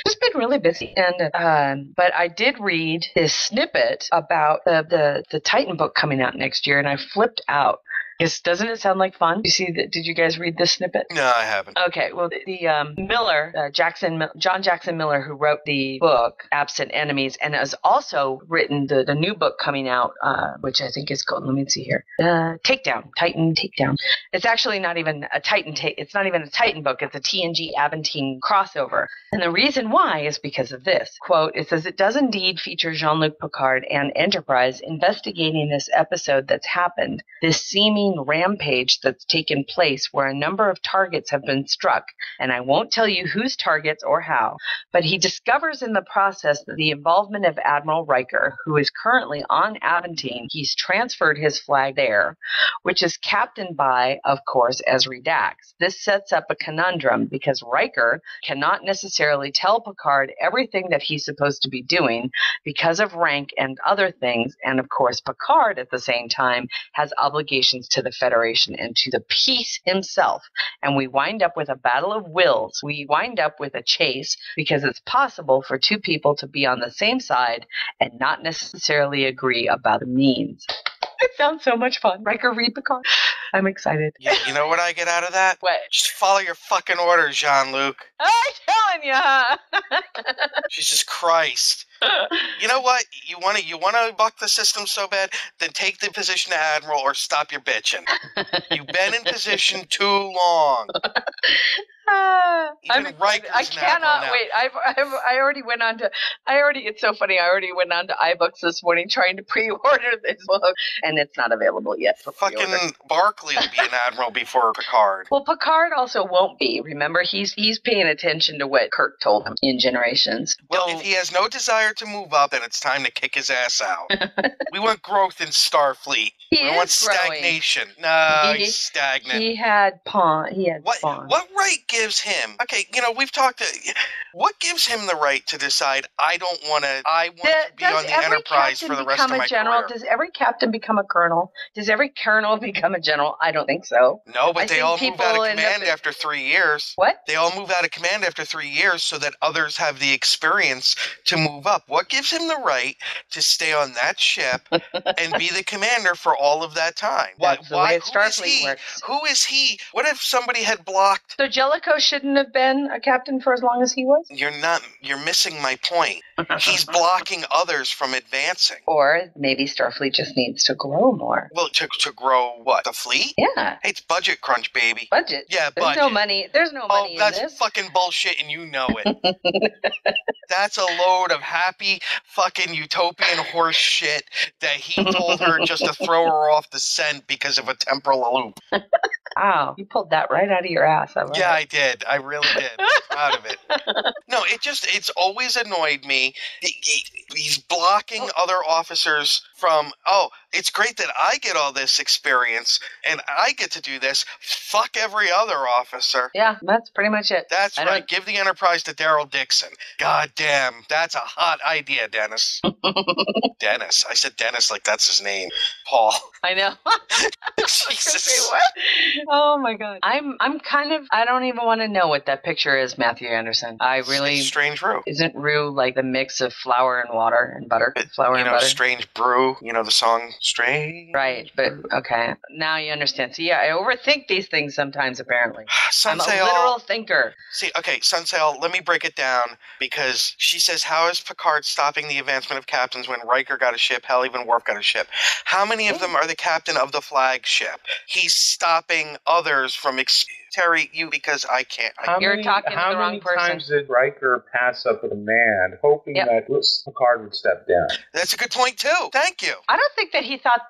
It's been really busy, and but I did read this snippet about the Titan book coming out next year, and I flipped out. Doesn't it sound like fun? Did you guys read this snippet? No, I haven't. Okay, well, the Miller, John Jackson Miller, who wrote the book Absent Enemies, and has also written the new book coming out, which I think is called, let me see here, Titan Takedown. It's actually not even a Titan it's not even a Titan book. It's a TNG Aventine crossover. And the reason why is because of this. Quote, it says, it does indeed feature Jean-Luc Picard and Enterprise investigating this episode that's happened, this seeming rampage that's taken place where a number of targets have been struck, and I won't tell you whose targets or how, but he discovers in the process that the involvement of Admiral Riker, who is currently on Aventine, he's transferred his flag there, which is captained by, of course, Ezri Dax. This sets up a conundrum because Riker cannot necessarily tell Picard everything that he's supposed to be doing because of rank and other things, and of course Picard at the same time has obligations to the Federation and to the peace himself. And we wind up with a battle of wills. We wind up with a chase because it's possible for two people to be on the same side and not necessarily agree about the means. It sounds so much fun. Riker, read Picard. I'm excited. You know what I get out of that? What? Just follow your fucking orders, Jean-Luc. I'm telling you. Jesus Christ. You know what? You want to buck the system so bad? Then take the position of Admiral or stop your bitching. You've been in position too long. I cannot wait. I already went on to. It's so funny. I already went on to iBooks this morning trying to pre-order this book, and it's not available yet. For fucking Barclay will be an admiral before Picard. Well, Picard also won't be. Remember, he's paying attention to what Kirk told him in Generations. Well, if he has no desire to move up, then it's time to kick his ass out. We want growth in Starfleet. We want stagnation. No, he's stagnant. He had Spawn. What right gives him? Okay, we've talked. What gives him the right to decide? I want to be on the Enterprise for the rest of my career. Does every captain become a colonel? Does every colonel become a general? I don't think so. No, but they all move out of command after 3 years. What? They all move out of command after 3 years so that others have the experience to move up. What gives him the right to stay on that ship and be the commander for all of that time? That's the way Starfleet works. Who is he? What if somebody had blocked? So Jellicoe shouldn't have been a captain for as long as he was? You're missing my point. He's blocking others from advancing. Or maybe Starfleet just needs to grow more. Well, to grow what? The fleet? Yeah. Hey, it's budget crunch, baby. Budget? Yeah, There's budget. no money. There's no money in this. That's fucking bullshit, and you know it. That's a load of happy fucking utopian horse shit that he told her just to throw her off the scent because of a temporal loop. Wow, you pulled that right out of your ass. I did. I really did. I'm proud of it. No, it's always annoyed me. He's blocking other officers from, it's great that I get all this experience and I get to do this. Fuck every other officer. Yeah, that's pretty much it. That's right. Give the Enterprise to Daryl Dixon. God damn, that's a hot idea, Dennis. Dennis. I said Dennis like that's his name. Paul. I know. Jesus. Wait, what? Oh my god. I'm kind of, I don't even want to know what that picture is, Matthew Anderson. I really... It's strange Rue. Isn't Rue like the mix of flour and water and butter? Flour and butter? Strange Brew, the song Strange. Right, but okay. Now you understand. So yeah, I overthink these things sometimes, apparently. I'm a literal thinker. See, okay, Sunsail, let me break it down, because she says, how is Picard stopping the advancement of captains when Riker got a ship, hell, even Worf got a ship? How many of them are the captain of the flagship? He's stopping others from... Terry, because I can't. You're talking to the wrong person. How many times did Riker pass up a command, hoping that Picard would step down? That's a good point, too. Thank you. I don't think that he thought...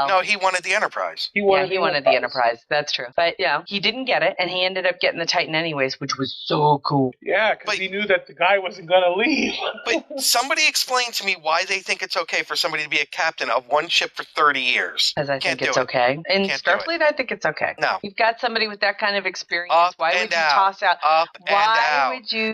No, he wanted the Enterprise. He wanted the Enterprise. That's true. But, yeah, he didn't get it, and he ended up getting the Titan anyways, which was so cool. Yeah, because he knew that the guy wasn't going to leave. But somebody explain to me why they think it's okay for somebody to be a captain of one ship for 30 years. Because I think it's okay. In Starfleet, I think it's okay. No. You've got somebody with that kind of experience. Why would you toss out?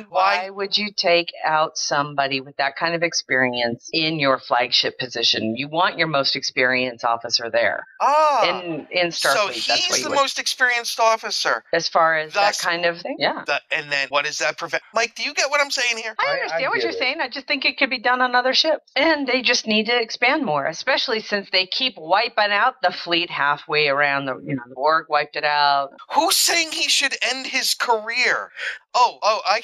Why would you take out somebody with that kind of experience in your flagship position? You want your most experienced officer there. In Starfleet. So he's the most experienced officer. As far as that kind of thing? Yeah. And then what does that prevent? Mike, do you get what I'm saying here? I understand what you're saying. I just think it could be done on other ships. And they just need to expand more, especially since they keep wiping out the fleet halfway around. The Borg wiped it out. Who's saying he should end his career?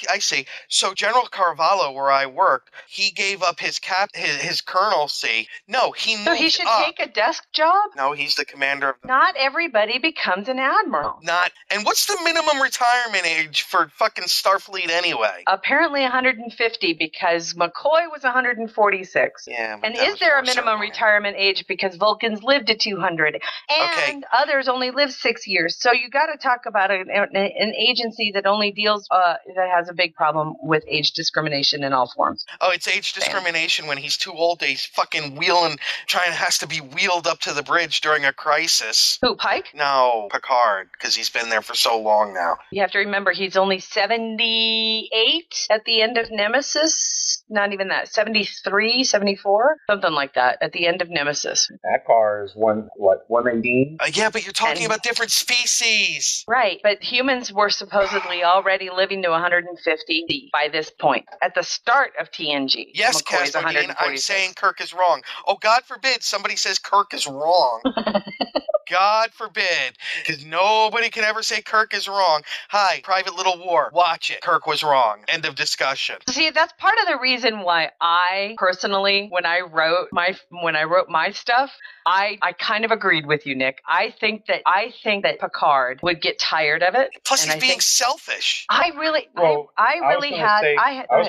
I see. So General Carvalho, where I worked, he gave up his colonelcy. No, he moved up. So he should take a desk job? No, he's the commander of... Not everybody becomes an admiral. And what's the minimum retirement age for fucking Starfleet anyway? Apparently 150, because McCoy was 146. Yeah. And is there a minimum retirement age because Vulcans lived to 200 and others only lived 6 years? So you got to talk about an agency that only deals that has a big problem with age discrimination in all forms. Oh, it's age discrimination when he's too old. He's fucking has to be wheeled up to the bridge during a crisis. Who, Pike? No, Picard, because he's been there for so long now. You have to remember he's only 78 at the end of Nemesis. Not even that. 73, 74? Something like that at the end of Nemesis. That car is 118? Yeah, but you're talking about different species. Right, but humans were supposedly already living to 150 by this point. At the start of TNG. Yes, Caspadine, I'm saying Kirk is wrong. Oh, God forbid somebody says Kirk is wrong. God forbid, because nobody can ever say Kirk is wrong. Hi, Private Little War. Watch it. Kirk was wrong. End of discussion. See, that's part of the reason why I personally, when I wrote my stuff, I kind of agreed with you, Nick. I think that Picard would get tired of it. Plus, he's being selfish. I was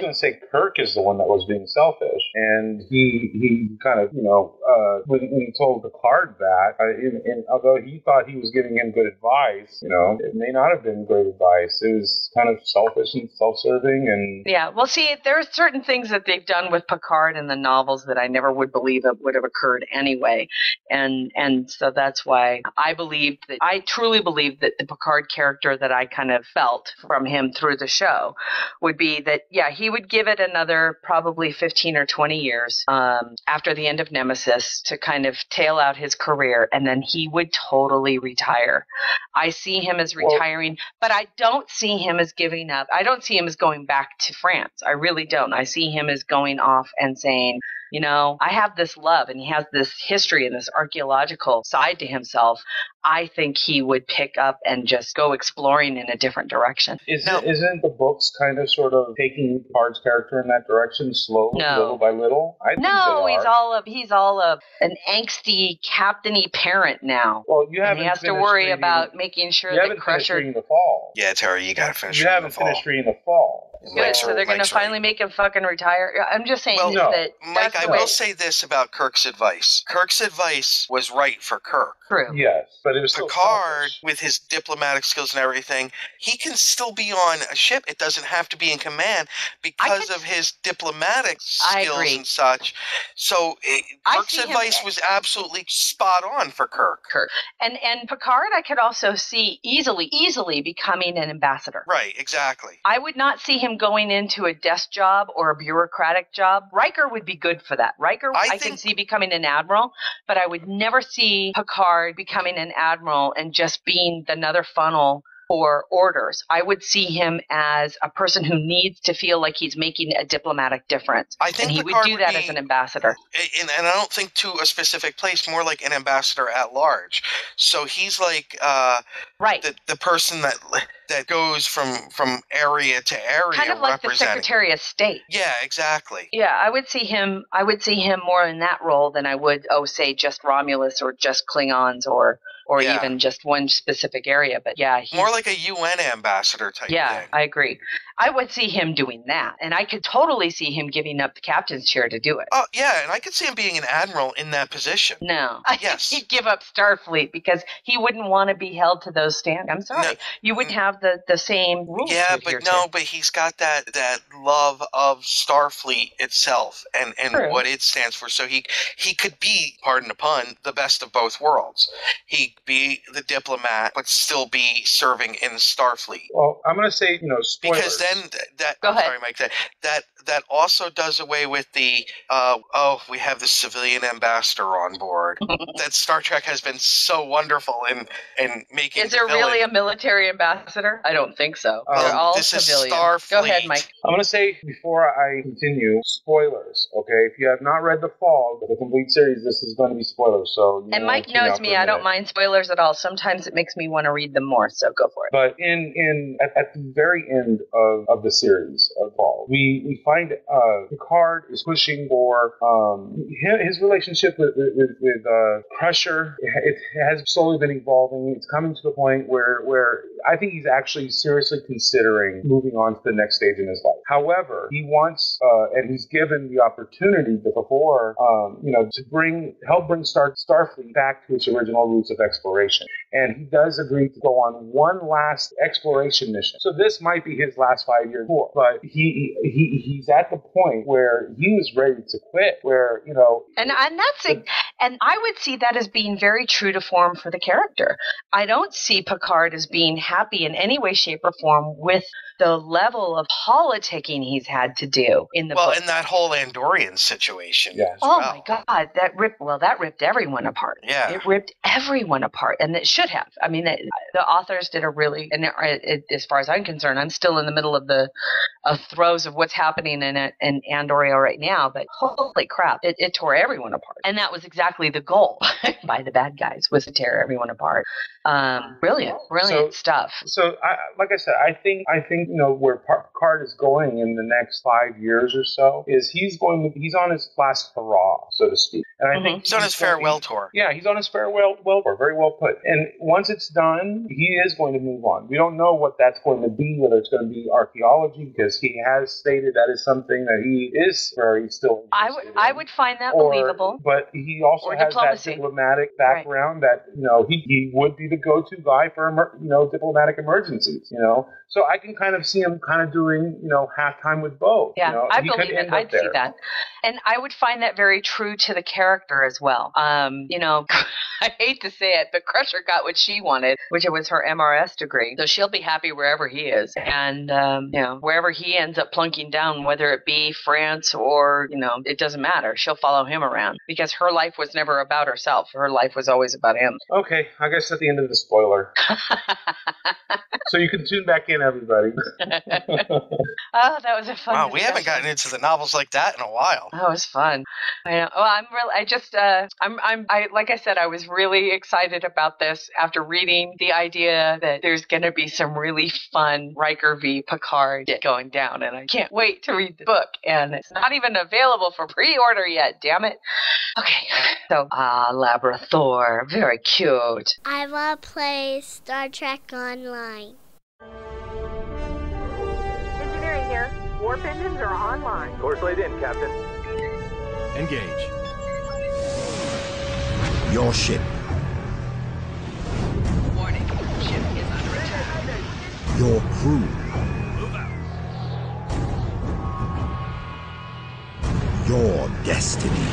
going to say Kirk is the one that was being selfish, and he kind of when he told Picard that, and although he thought he was giving him good advice, it may not have been great advice. It was kind of selfish and self-serving, and yeah. Well, see, there are certain things that they've done with Picard in the novels that I never would believe would have occurred anyway. And so that's why I truly believed that the Picard character that I kind of felt from him through the show would be that, yeah, he would give it another probably 15 or 20 years after the end of Nemesis to kind of tail out his career, and then he would totally retire. I see him as retiring, but I don't see him as giving up. I don't see him as going back to France. I really don't. I see him as going off and saying, I have this love, and he has this history and this archaeological side to himself. I think he would pick up and just go exploring in a different direction. Isn't the books kind of sort of taking Picard's character in that direction slowly, little by little? I think he's all of an angsty, captainy parent now. Well, you haven't. He has to worry about making sure that Crusher. Reading the Fall. Yeah, Terry, you got to finish. You haven't finished reading the Fall. Good, so they're going to finally make him fucking retire. I'm just saying that. Mike, I will say this about Kirk's advice. Kirk's advice was right for Kirk. True. Yes, but it was Picard, with his diplomatic skills and everything, he can still be on a ship. It doesn't have to be in command because of his diplomatic skills and such. So Kirk's advice was absolutely spot on for Kirk. And Picard, I could also see easily becoming an ambassador. Right, exactly. I would not see him him going into a desk job or a bureaucratic job. Riker would be good for that. Riker, I can see becoming an admiral, but I would never see Picard becoming an admiral and just being another funnel for orders. I would see him as a person who needs to feel like he's making a diplomatic difference. I think and he Picard would do that as an ambassador. And I don't think to a specific place, more like an ambassador at large. So he's like the person that goes from area to area, kind of like the Secretary of State. Yeah, exactly. Yeah, I would see him more in that role than I would, say, just Romulus or just Klingons or even just one specific area. But yeah, more like a UN ambassador type thing. Yeah, I agree. I would see him doing that, and I could totally see him giving up the captain's chair to do it. Oh, yeah, and I could see him being an admiral in that position. No. I think he'd give up Starfleet because he wouldn't want to be held to those standards. I'm sorry. No. You wouldn't have the same rules. Yeah, but he's got that love of Starfleet itself and what it stands for. So he could be, pardon the pun, the best of both worlds. He'd be the diplomat, but still be serving in Starfleet. Well, I'm going to say, spoilers. Because then Go ahead. Sorry, Mike, that also does away with the we have the civilian ambassador on board. That Star Trek has been so wonderful in making. Is there really a military ambassador? I don't think so. They're all civilian. Go ahead, Mike. I'm going to say, before I continue, spoilers, okay? If you have not read The Fall, the complete series, this is going to be spoilers. So. And Mike knows me. I don't mind spoilers at all. Sometimes it makes me want to read them more, so go for it. But at the very end of the series of Fall, we find Picard is pushing for his relationship with Crusher. It has slowly been evolving. It's coming to the point where I think he's actually seriously considering moving on to the next stage in his life. However, he wants, and he's given the opportunity before, to help bring Starfleet back to its original roots of exploration. And he does agree to go on one last exploration mission. So this might be his last 5-year tour, but he's at the point where he was ready to quit. And I would see that as being very true to form for the character. I don't see Picard as being happy in any way, shape, or form with the level of politicking he's had to do in the book. In that whole Andorian situation. Yeah. My God, that ripped everyone apart. Yeah. It ripped everyone apart, and it should have. I mean, the authors did a really, and as far as I'm concerned, I'm still in the middle of the throes of what's happening in Andoria right now, but holy crap, it tore everyone apart. And that was exactly the goal by the bad guys, was to tear everyone apart. Brilliant stuff. So, like I said, I think where Picard is going in the next 5 years or so is he's on his last hurrah, so to speak. And I think he's on his farewell tour. Yeah, he's on his farewell tour. Very well put. And once it's done, he is going to move on. We don't know what that's going to be, whether it's going to be archaeology, because he has stated that is something that he is very still interested in. I would find that believable. But he also has that diplomatic background that, he would be the go-to guy for, diplomatic emergencies, So I can kind of see him kind of doing, halftime with both. Yeah, I believe it. I'd see that. And I would find that very true to the character as well. I hate to say it, but Crusher got what she wanted, which was her MRS degree. So she'll be happy wherever he is. And, wherever he ends up plunking down, whether it be France or, it doesn't matter. She'll follow him around because her life was never about herself. Her life was always about him. Okay, I guess at the end of the spoiler. So you can tune back in, everybody. Oh, that was a fun Wow, we haven't gotten into the novels like that in a while. That was fun. I know. Well, like I said, I was really excited about this after reading the idea that there's going to be some really fun Riker v. Picard going down, and I can't wait to read the book. And it's not even available for pre-order yet, damn it. Okay, so, Labrathor, very cute. I want to play Star Trek Online. Engineering here. Warp engines are online. Course laid in, Captain. Engage. Your ship. Warning. Ship is under attack. Your crew. Move out. Your destiny.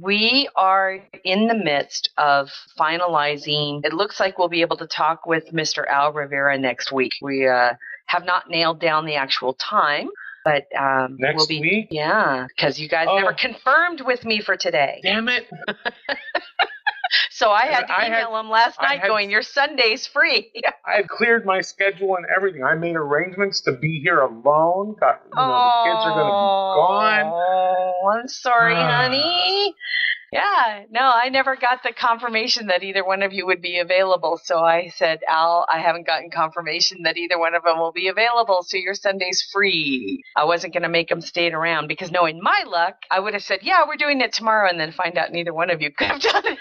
We are in the midst of finalizing. It looks like we'll be able to talk with Mr. Al Rivera next week. We have not nailed down the actual time, but next week? Yeah, because you guys never confirmed with me for today. Damn it. So I had to email him last night going, your Sunday's free. I had cleared my schedule and everything. I made arrangements to be here alone. The kids are going to be gone. Oh, I'm sorry, honey. Yeah, no, I never got the confirmation that either one of you would be available. So I said, Al, I haven't gotten confirmation that either one of them will be available, so your Sunday's free. I wasn't going to make them stay around because knowing my luck, I would have said, yeah, we're doing it tomorrow, and then find out neither one of you could have done it.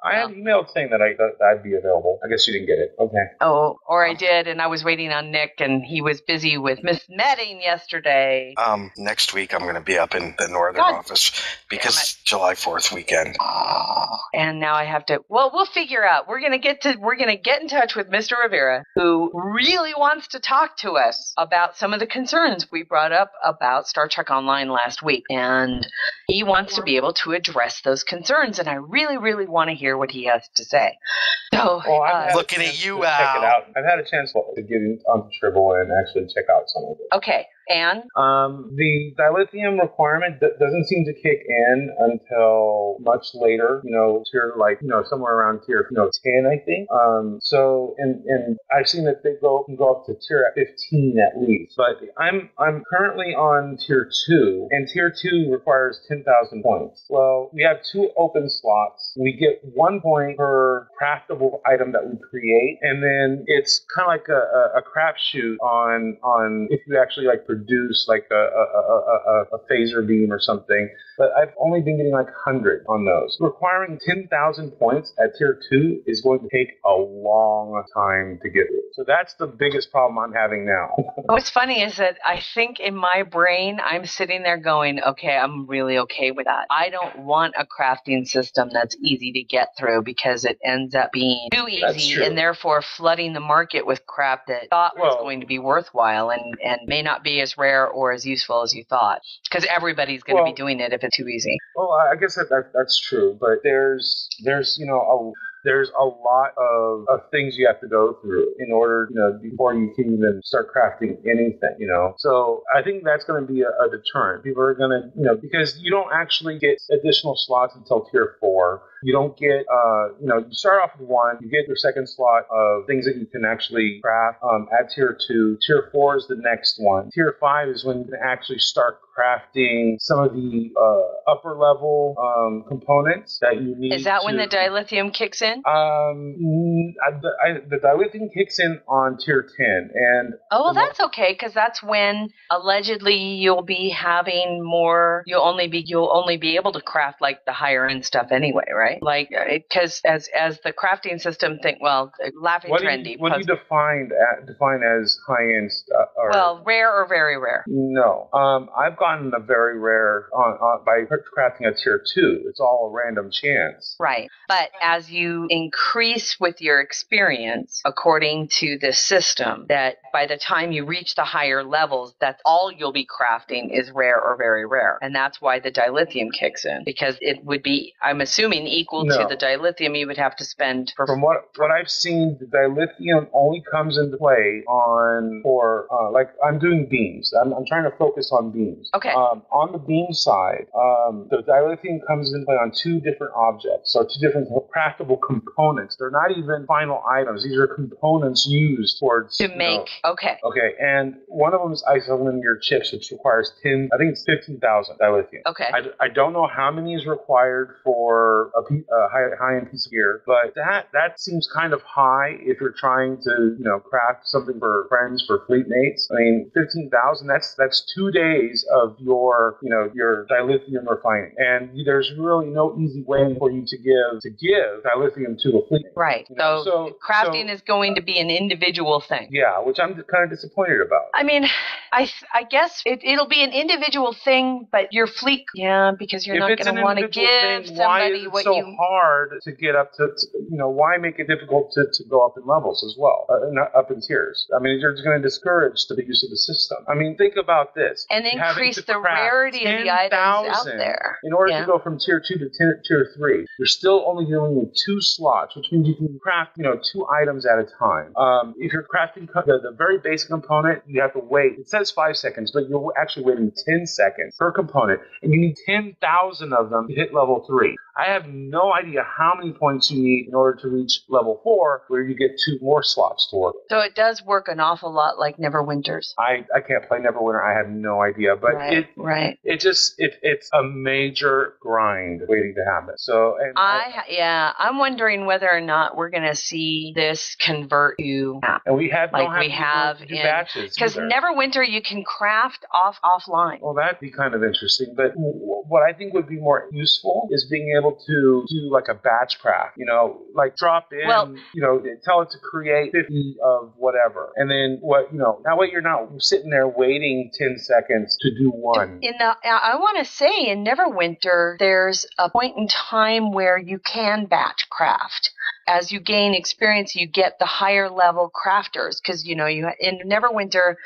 I had emailed saying that I'd be available. I guess you didn't get it. Okay. Oh, or I did, and I was waiting on Nick, and he was busy with Miss Medding yesterday. Next week I'm going to be up in the northern office because July 4th weekend. Oh, and now I have to. Well, we'll figure out. We're gonna get in touch with Mr. Rivera, who really wants to talk to us about some of the concerns we brought up about Star Trek Online last week, and he wants to be able to address those concerns. And I really, really want to hear what he has to say. So, looking at you, Al. Check it out. I've had a chance to get onto Tribble and actually check out some of it. Okay. And? The dilithium requirement doesn't seem to kick in until much later, tier somewhere around tier 10, I think. So I've seen that they can go up to tier 15 at least. But I'm currently on tier 2, and tier 2 requires 10,000 points. Well, we have 2 open slots. We get 1 point per craftable item that we create, and then it's kind of like a crapshoot on if you actually produce a phaser beam or something. But I've only been getting 100 on those. Requiring 10,000 points at tier 2 is going to take a long time to get through. So that's the biggest problem I'm having now. What's funny is that I think in my brain, I'm sitting there going, okay, I'm really okay with that. I don't want a crafting system that's easy to get through because it ends up being too easy and therefore flooding the market with crap that thought was going to be worthwhile and may not be as rare or as useful as you thought. Because everybody's going to be doing it if it's too easy. Well, I guess that's true, but there's a lot of things you have to go through in order, before you can even start crafting anything, So I think that's going to be a deterrent. People are going to, because you don't actually get additional slots until tier 4. You don't get, you start off with 1, you get your second slot of things that you can actually craft at tier 2. Tier 4 is the next one. Tier 5 is when you can actually start crafting some of the upper level components that you need. Is that when the dilithium kicks in? The dilithium kicks in on tier 10, and that's okay, because that's when allegedly you'll be having more. You'll only be able to craft the higher end stuff anyway, right? Because as the crafting system thing. Well, laughing trendy. What do you define as high end stuff? Rare or very rare? No, I've gotten a very rare by crafting a tier 2. It's all a random chance. Right, but as you increase with your experience, according to this system, that by the time you reach the higher levels, that's all you'll be crafting is rare or very rare. And that's why the dilithium kicks in, because it would be, I'm assuming, equal to the dilithium you would have to spend. From what I've seen, the dilithium only comes into play for I'm doing beams. I'm trying to focus on beams. Okay. On the beam side, the dilithium comes into play on 2 different objects, so 2 different craftable components. They're not even final items. These are components used to make. Okay. Okay, and one of them is isolander chips, which requires 15,000 dilithium. Okay. I don't know how many is required for a high-end piece of gear, but that seems kind of high if you're trying to craft something for friends, for fleet mates. I mean, 15,000. That's 2 days of your dilithium refining, and there's really no easy way for you to give dilithium to a fleet mate. Right. So crafting is going to be an individual thing. Yeah, which I'm kind of disappointed about. I mean, I guess it'll be an individual thing, but your fleet, because you're not going to want to give somebody what you. Why is it so hard to get up to why make it difficult to go up in levels as well, not up in tiers? I mean, you're just going to discourage the use of the system. I mean, think about this. And increase the rarity of the items out there. In order to go from tier 2 to tier 3, you're still only dealing with 2 slots, which means you can craft, 2 items at a time. If you're crafting the very basic component, you have to wait. It says 5 seconds, but you're actually waiting 10 seconds per component, and you need 10,000 of them to hit level 3. I have no idea how many points you need in order to reach level 4, where you get 2 more slots to work. So it does work an awful lot like Neverwinters. I can't play Neverwinter. I have no idea, but it's a major grind waiting to happen. So I'm wondering whether or not we're going to see this convert to app. And we have in batches, because Neverwinter you can craft offline. Well, that'd be kind of interesting. But what I think would be more useful is being able to do like a batch craft. Like drop in. Tell it to create 50 of whatever, and then that way you're not sitting there waiting 10 seconds to do one. I want to say in Neverwinter, there's a point in time where you can batch craft. As you gain experience, you get the higher level crafters because you in Neverwinter,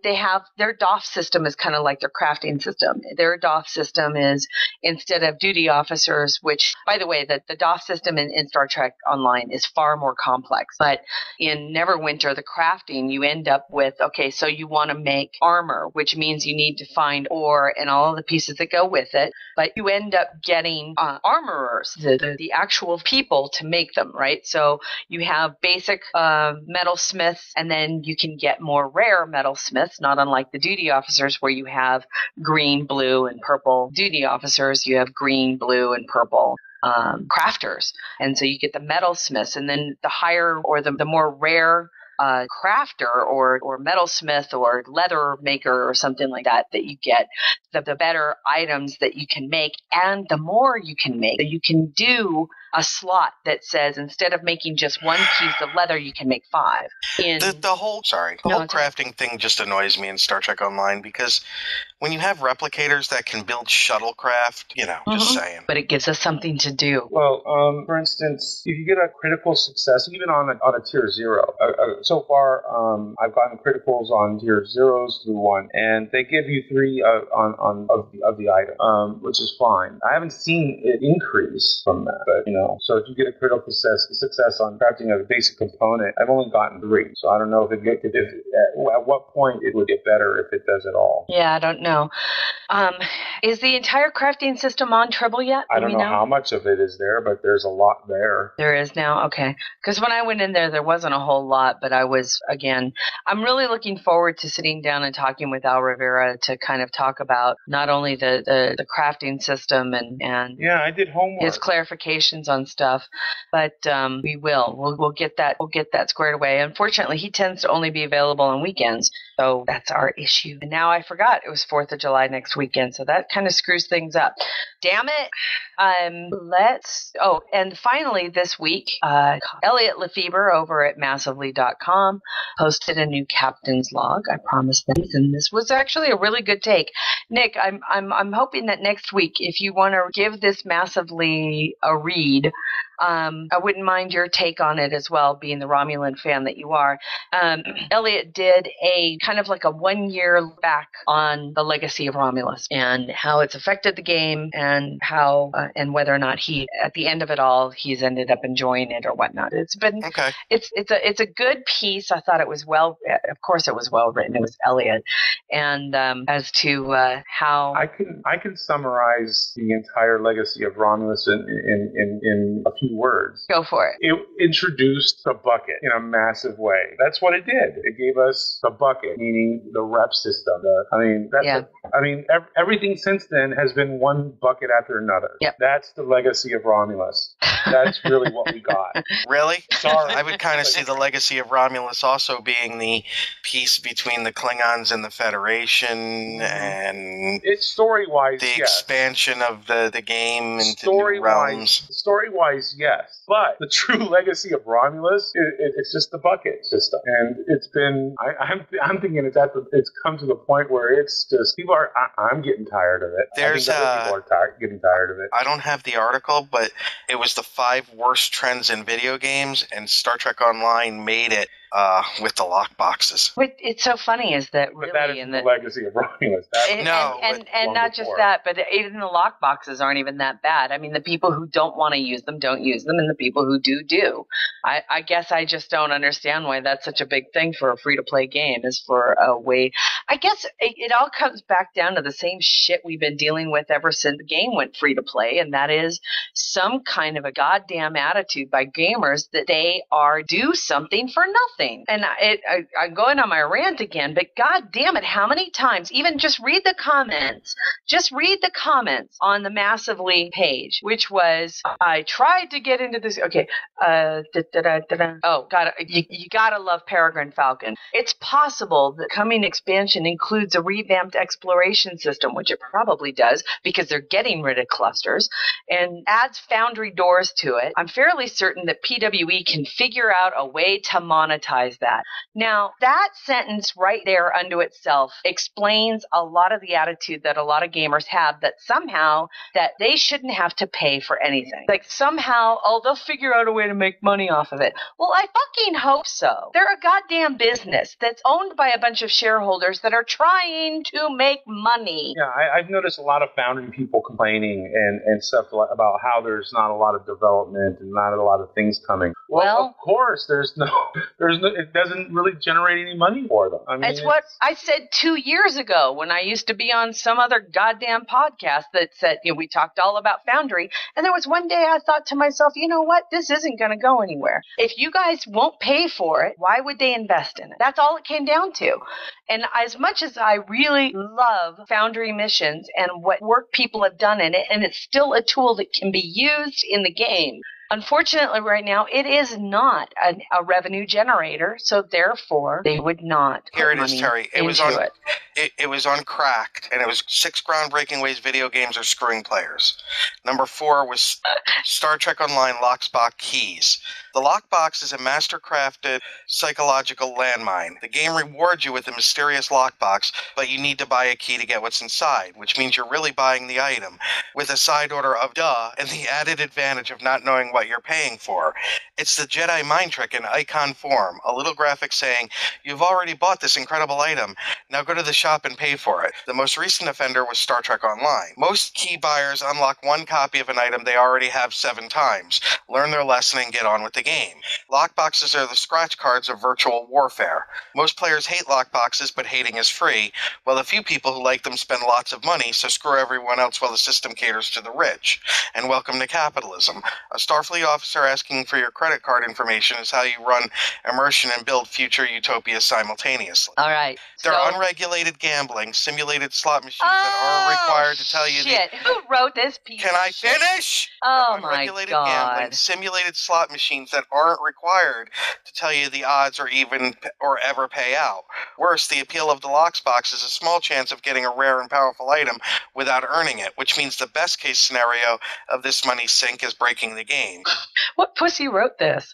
they have their DOF system is kind of like their crafting system. Their DOF system is instead of duty officers, which by the way, the DOF system in Star Trek Online is far more complex. But in Neverwinter, the crafting you end up with so you want to make armor, which means you need to find ore and all of the pieces that go with it. But you end up getting armorers, the actual people to make them. Right? So you have basic metalsmiths, and then you can get more rare metalsmiths, not unlike the duty officers where you have green, blue, and purple duty officers. You have green, blue, and purple crafters. And so you get the metalsmiths, and then the higher or the more rare crafter or metalsmith or leather maker or something like that you get, the better items that you can make, and the more you can make. So you can do a slot that says instead of making just one piece of leather, you can make 5. The whole crafting thing just annoys me in Star Trek Online because when you have replicators that can build shuttlecraft, just saying. But it gives us something to do. Well, for instance, if you get a critical success, even on a tier 0, so far I've gotten criticals on tier 0s through 1, and they give you 3 of the item, which is fine. I haven't seen it increase from that, but so if you get a critical success on crafting a basic component, I've only gotten 3. So I don't know at what point it would get better if it does at all. Yeah, I don't know. Is the entire crafting system on Tribble yet? I don't know how much of it is there, but there's a lot there. There is now? Okay. Because when I went in there wasn't a whole lot, but I'm really looking forward to sitting down and talking with Al Rivera to kind of talk about not only the crafting system and I did homework. His clarifications on stuff, but we'll get that squared away. Unfortunately, he tends to only be available on weekends, so that's our issue. And now I forgot it was 4th of July next weekend, so that kind of screws things up. Damn it. And finally this week, Elliot Lefebvre over at massively.com posted a new captain's log. I promised them, and this was actually a really good take. Nick, I'm hoping that next week, if you want to give this Massively a read, I wouldn't mind your take on it as well, being the Romulan fan that you are. Elliot did a kind of like a 1 year back on the Legacy of Romulus and how it's affected the game and how and whether or not he, at the end of it all, he's ended up enjoying it or whatnot. It's been it's a good piece. I thought it was of course it was well written. It was Elliot, and as to how I can summarize the entire Legacy of Romulus in a few words. Go for it. It introduced the bucket in a massive way. That's what it did. It gave us the bucket, meaning the rep system. Everything since then has been one bucket after another. Yep. That's the Legacy of Romulus. That's really what we got. Really? Sorry. I would kind of see the Legacy of Romulus also being the piece between the Klingons and the Federation, and it's story-wise, the expansion of the game into story-wise, new realms. Story-wise, graphics, yes. But the true legacy of Romulus, it's just the bucket system. And it's been, I'm thinking it's come to the point where it's just, I'm getting tired of it. I think other people are getting tired of it. I don't have the article, but it was the 5 worst trends in video games, and Star Trek Online made it with the lock boxes. What it's so funny is that really, but that is the legacy of Romulus. And not just that, but even the lock boxes aren't even that bad. I mean, the people who don't want to use them don't use them, and the people who do. I guess I just don't understand why that's such a big thing for a free-to-play game, is for a way. I guess it all comes back down to the same shit we've been dealing with ever since the game went free-to-play, and that is some kind of a goddamn attitude by gamers that they are do something for nothing. And I'm going on my rant again, but god damn it, how many times, even just read the comments on the Massively page, which was, I tried to get into this, okay, oh, God, you gotta love Peregrine Falcon. It's possible the coming expansion includes a revamped exploration system, which it probably does, because they're getting rid of clusters, and adds Foundry doors to it. I'm fairly certain that PWE can figure out a way to monetize that. Now, that sentence right there unto itself explains a lot of the attitude that a lot of gamers have, that somehow that they shouldn't have to pay for anything. Like somehow, they'll figure out a way to make money off of it. Well, I fucking hope so. They're a goddamn business that's owned by a bunch of shareholders that are trying to make money. Yeah, I've noticed a lot of Foundry people complaining and stuff about how there's not a lot of development and not a lot of things coming. Well, of course, there's no, it doesn't really generate any money for them. I mean, it's what I said 2 years ago when I used to be on some other goddamn podcast that said, we talked all about Foundry, and there was one day I thought to myself, you know what, this isn't going to go anywhere. If you guys won't pay for it, why would they invest in it? That's all it came down to. And as much as I really love Foundry missions and what work people have done in it, and it's still a tool that can be used in the game, unfortunately, right now, it is not a revenue generator, so therefore they would not put Here it money is, Terry. It was on it was on Cracked, and it was 6 groundbreaking ways video games are screwing players. Number 4 was Star Trek Online Lockbox Keys. The lockbox is a master-crafted psychological landmine. The game rewards you with a mysterious lockbox, but you need to buy a key to get what's inside, which means you're really buying the item, with a side order of duh, and the added advantage of not knowing what you're paying for. It's the Jedi mind trick in icon form, a little graphic saying, you've already bought this incredible item, now go to the shop and pay for it. The most recent offender was Star Trek Online. Most key buyers unlock 1 copy of an item they already have 7 times, learn their lesson, and get on with the game. Lockboxes are the scratch cards of virtual warfare. Most players hate lockboxes, but hating is free, while a few people who like them spend lots of money, so screw everyone else while the system caters to the rich. And welcome to capitalism. A Starfleet officer asking for your credit card information is how you run immersion and build future utopias simultaneously. All right. They're unregulated gambling, simulated slot machines that aren't required to tell you Who wrote this piece? Can I finish? Oh my Unregulated God. gambling, simulated slot machines that aren't required to tell you the odds or ever pay out. Worse, the appeal of the Lockbox is a small chance of getting a rare and powerful item without earning it, which means the best case scenario of this money sink is breaking the game. What pussy wrote this?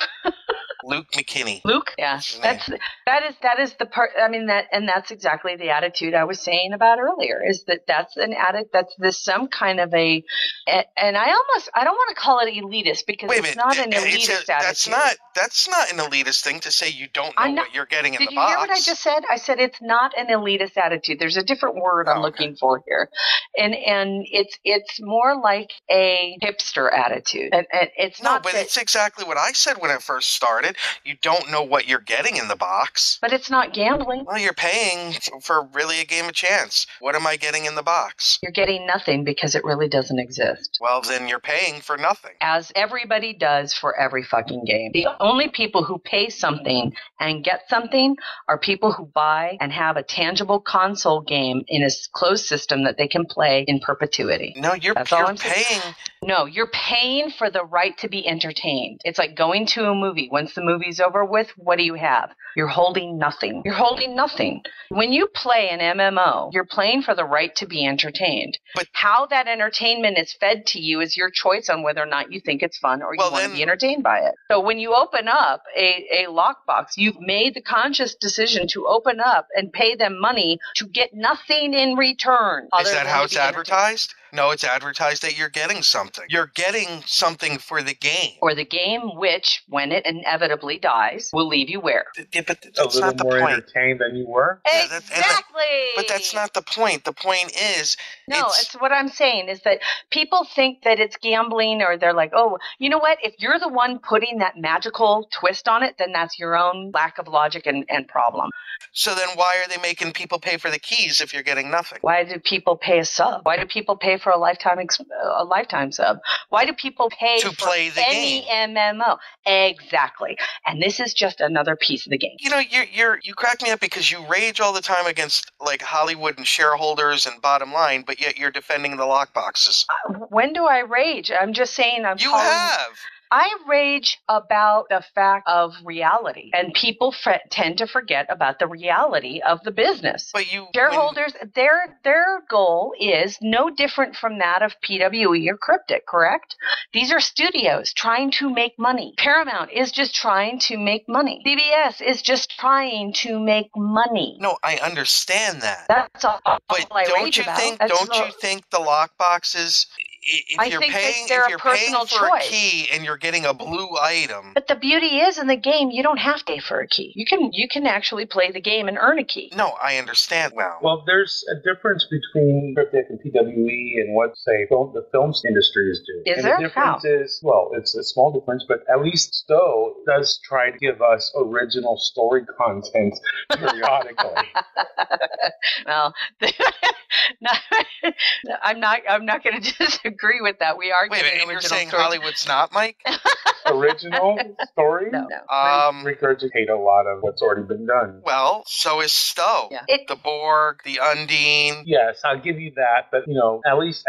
Luke McKinney. Luke? Yeah. That is the part. I mean, that's exactly the attitude I was saying about earlier, is that's some kind of a, and I don't want to call it elitist, because it's not an elitist attitude. That's not an elitist thing to say you don't know what you're getting in the box. Did you hear what I just said? I said it's not an elitist attitude. There's a different word I'm looking for here. And it's more like a hipster attitude. And it's not. No, but it's exactly what I said when it first started. You don't know what you're getting in the box. But it's not gambling. Well, you're paying for really a game of chance. What am I getting in the box? You're getting nothing because it really doesn't exist. Well, then you're paying for nothing. As everybody does for every fucking game. The only people who pay something and get something are people who buy and have a tangible console game in a closed system that they can play in perpetuity. No, you're paying. No, you're paying for the right to be entertained. It's like going to a movie. Once the movie's over with, what do you have? You're holding nothing. You're holding nothing. When you play an MMO, you're playing for the right to be entertained. But how that entertainment is fed to you is your choice on whether or not you think it's fun or you want to be entertained by it. So when you open up a lockbox, you've made the conscious decision to open up and pay them money to get nothing in return. Is that how it's advertised? No, it's advertised that you're getting something. You're getting something for the game. For the game, which, when it inevitably dies, will leave you where? Yeah, but that's not the point. A little more entertained than you were? Exactly! But that's not the point. The point is... No, it's what I'm saying is that people think that it's gambling, or they're like, oh, you know what? If you're the one putting that magical twist on it, then that's your own lack of logic and problem. So then why are they making people pay for the keys if you're getting nothing? Why do people pay a sub? Why do people pay for a lifetime sub? Why do people pay to play the any game? MMO? Exactly. And this is just another piece of the game. You know, you crack me up because you rage all the time against like Hollywood and shareholders and bottom line, but yet you're defending the lockboxes. When do I rage? I'm just saying You have. I rage about the fact of reality, and people tend to forget about the reality of the business. But shareholders, their goal is no different from that of PWE or Cryptic, correct? These are studios trying to make money. Paramount is just trying to make money. CBS is just trying to make money. No, I understand that. That's all. But don't you think the lockboxes? If you're paying for a key and you're getting a blue item. But the beauty is in the game, you don't have to pay for a key. You can actually play the game and earn a key. No, I understand. Well, there's a difference between Cryptic and PWE and what, say, the film industry is doing. Is there? The difference is, well, it's a small difference, but at least Stowe does try to give us original story content periodically. Well, I'm not going to disagree with that. We are Wait, you're saying stories. Hollywood's not, Mike? Original story? No. Regurgitate a lot of what's already been done. Well, so is Stowe. Yeah. The Borg, the Undine. Yes, I'll give you that. But at least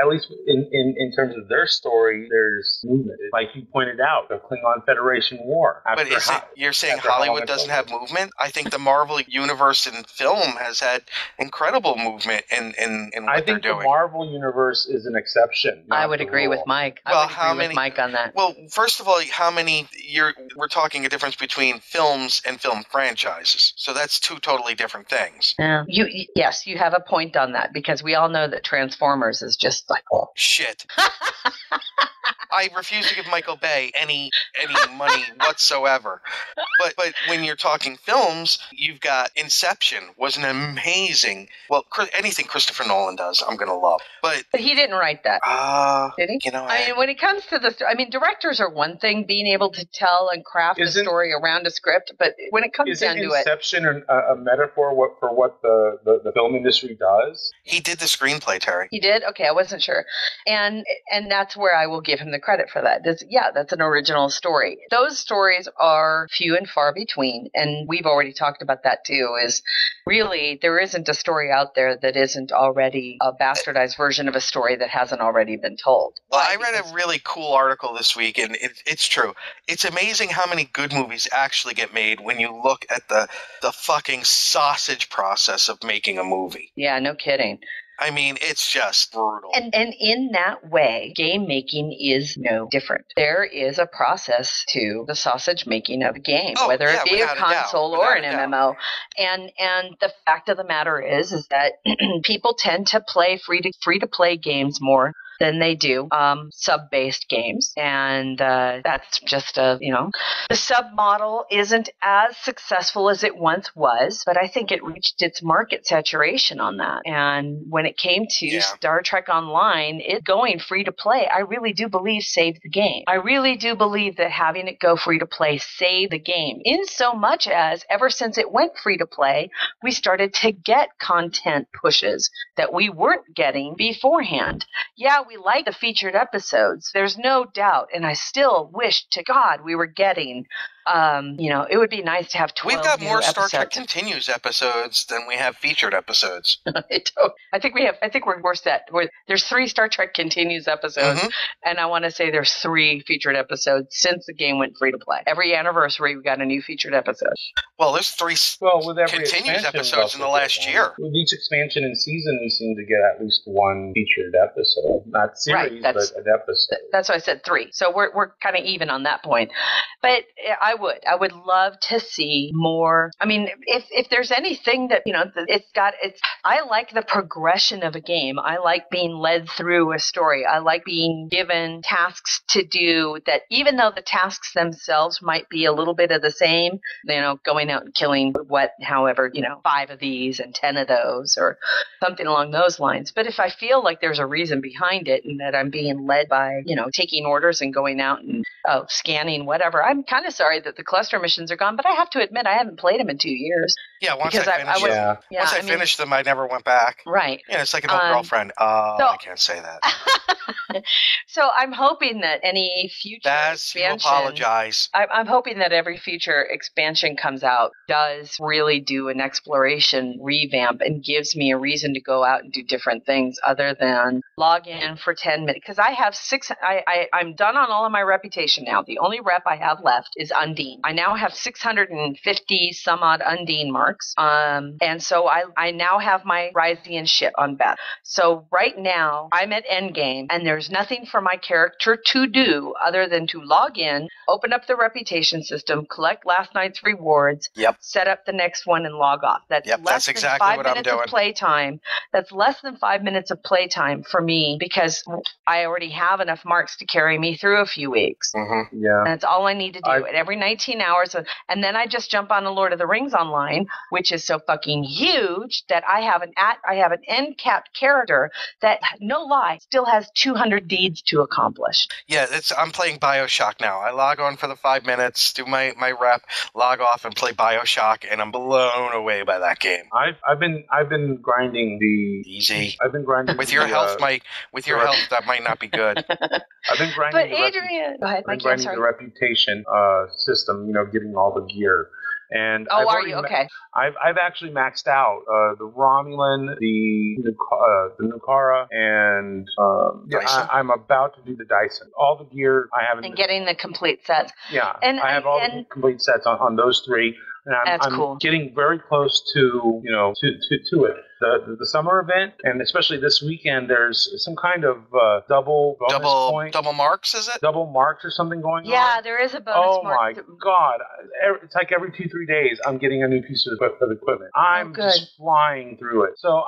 in terms of their story, there's movement. Like you pointed out, the Klingon Federation War. But you're saying Hollywood doesn't have movement? I think the Marvel universe in film has had incredible movement in what they're doing. I think the Marvel universe is an exception. I would agree with Mike. With Mike on that. Well, first of all, we're talking a difference between films and film franchises. So that's two totally different things. Yeah. Yes, you have a point on that because we all know that Transformers is just like, oh. Shit. I refuse to give Michael Bay any money whatsoever. But when you're talking films, you've got Inception was an amazing. Well, anything Christopher Nolan does, I'm gonna love. But he didn't write that. Did he? I mean, when it comes to directors are one thing, being able to tell and craft a story around a script. But when it comes down to it, Inception a metaphor for what the film industry does? He did the screenplay, Terry. He did? Okay, I wasn't sure. And that's where I will give him the credit for that. That's an original story. Those stories are few and far between, and we've already talked about that too, is really there isn't a story out there that isn't already a bastardized version of a story that hasn't already been told. Well, I read a really cool article this week, and it's true. It's amazing how many good movies actually get made when you look at the fucking sausage process of making a movie. Yeah, no kidding. I mean, it's just brutal. And in that way, game making is no different. There is a process to the sausage making of a game, whether it be a console or an MMO. And the fact of the matter is that people tend to play free to play games more than they do sub-based games. And that's just the sub model isn't as successful as it once was, but I think it reached its market saturation on that. And when it came to Star Trek Online, it going free to play, I really do believe saved the game. I really do believe that having it go free to play saved the game, in so much as ever since it went free to play, we started to get content pushes that we weren't getting beforehand. Yeah, we like the featured episodes. There's no doubt. And I still wish to God we were getting It would be nice to have 12 We've got new more Star episodes. Trek Continues episodes than we have featured episodes. I think we're set. There's 3 Star Trek Continues episodes, and I want to say there's 3 featured episodes since the game went free to play. Every anniversary, we got a new featured episode. Well, there's 3 with every Continues episodes in the last year. With each expansion and season, we seem to get at least 1 featured episode. Not series, but an episode. That's why I said 3. So we're kind of even on that point. But I would love to see more. I mean, if there's anything that, I like the progression of a game. I like being led through a story. I like being given tasks to do that, even though the tasks themselves might be a little bit of the same, going out and killing 5 of these and 10 of those or something along those lines. But if I feel like there's a reason behind it and that I'm being led by, taking orders and going out and scanning whatever, I'm kind of sorry that the cluster missions are gone, but I have to admit I haven't played them in 2 years. Yeah, once I finished them, I never went back. Right. Yeah, it's like an old girlfriend. I can't say that. So I'm hoping that any future expansion... you apologize. I'm hoping that every future expansion comes out does really do an exploration revamp and gives me a reason to go out and do different things other than log in for 10 minutes. Because I have I'm done on all of my reputation now. The only rep I have left is Undine. I now have 650 some odd Undine marks. And so I now have my Ryzian ship on Beth. So right now I'm at endgame and there's nothing for my character to do other than to log in, open up the reputation system, collect last night's rewards, set up the next one and log off. That's less than exactly 5 what I'm minutes doing. of playtime. That's less than 5 minutes of playtime for me because I already have enough marks to carry me through a few weeks. Yeah. And that's all I need to do. And every 19 hours, and then I just jump on the Lord of the Rings online, which is so fucking huge that I have an end-capped character that, no lie, still has 200 deeds to accomplish. Yeah, I'm playing BioShock now. I log on for the 5 minutes, do my rep, log off, and play BioShock, and I'm blown away by that game. I've been grinding the easy. I've been grinding with your health. Health, that might not be good. I've been grinding. But Adrianne, go ahead, Mike. The reputation system. Getting all the gear. And are you okay? I've actually maxed out the Romulan, the Nukara, and I'm about to do the Dyson. All the gear I have, and getting the complete sets. Yeah, I have all the complete sets on those 3. And I'm cool. Getting very close to it. The summer event, and especially this weekend, there's some kind of double marks, is it? Double marks or something going on? Yeah, there is a bonus mark. Oh my God. It's like every 2-3 days I'm getting a new piece of equipment. I'm just flying through it. So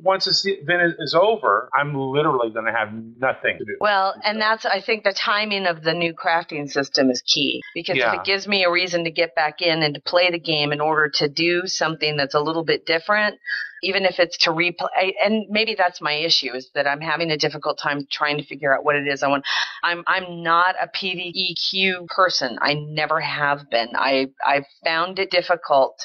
once this event is over, I'm literally going to have nothing to do. Well, and I think the timing of the new crafting system is key. Because if it gives me a reason to get back in and to play the game in order to do something that's a little bit different, even if it's to replay, and maybe that's my issue, is that I'm having a difficult time trying to figure out what it is I want. I'm not a PvEQ person. I never have been. I've found it difficult.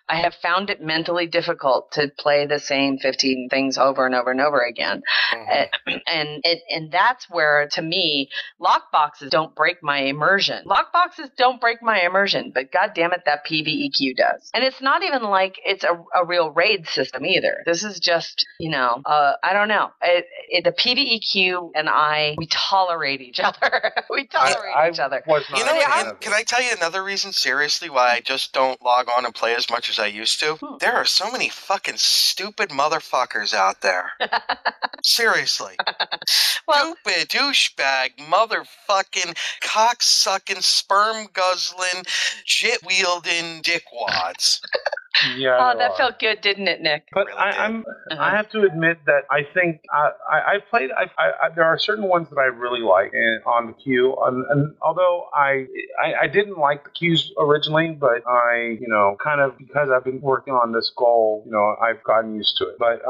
I have found it mentally difficult to play the same 15 things over and over and over again. And that's where, to me, lockboxes don't break my immersion. Lockboxes don't break my immersion, but God damn it, that PvEQ does. And it's not even like it's a real raid system either. This is just, I don't know. The PvEQ and we tolerate each other. We tolerate each other. Can I tell you another reason, seriously, why I just don't log on and play as much as I used to? There are so many fucking stupid motherfuckers out there. Seriously. Stupid, douchebag, motherfucking, cocksucking, sperm guzzling, shit wielding dickwads. Yeah. Oh, that felt good, didn't it, Nick? But really I have to admit that I think I've played. There are certain ones that I really like on the queue, and although I didn't like the queues originally, but I kind of, because I've been working on this goal, I've gotten used to it. But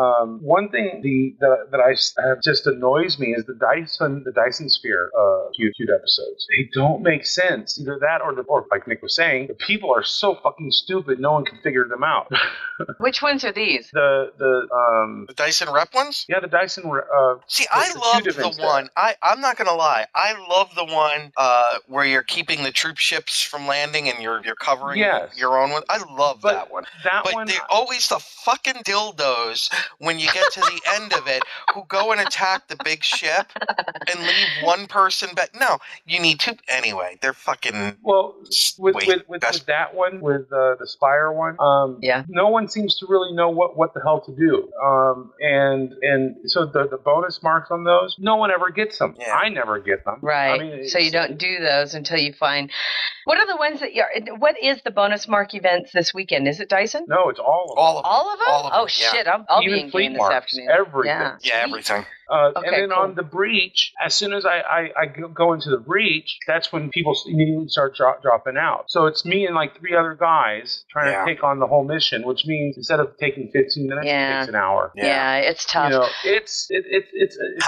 one thing that I have just annoys me is the Dyson Sphere queued episodes. They don't make sense. Either that or like Nick was saying, the people are so fucking stupid. No one can figure them them out. Which ones are these? The Dyson Rep ones? Yeah, the Dyson. See, I love the one. I'm not gonna lie. I love the one where you're keeping the troop ships from landing and you're covering your own one. I love that one. But they're always the fucking dildos when you get to the end of it who go and attack the big ship and leave one person back. No, you need two anyway. They're fucking with that one, with the Spire one. No one seems to really know what the hell to do. And so the bonus marks on those, no one ever gets them. Yeah. I never get them. Right. I mean, so you don't do those until you find. What are the ones that what is the bonus mark events this weekend? Is it Dyson? No, it's all of them. All of them? Oh, shit. I'll be in game this afternoon. Everything. Yeah, everything. And then on the breach, as soon as I go into the breach, that's when people immediately start dropping out. So it's me and like 3 other guys trying to take on the whole mission, which means instead of taking 15 minutes, it takes an hour. Yeah, it's tough. You know, it's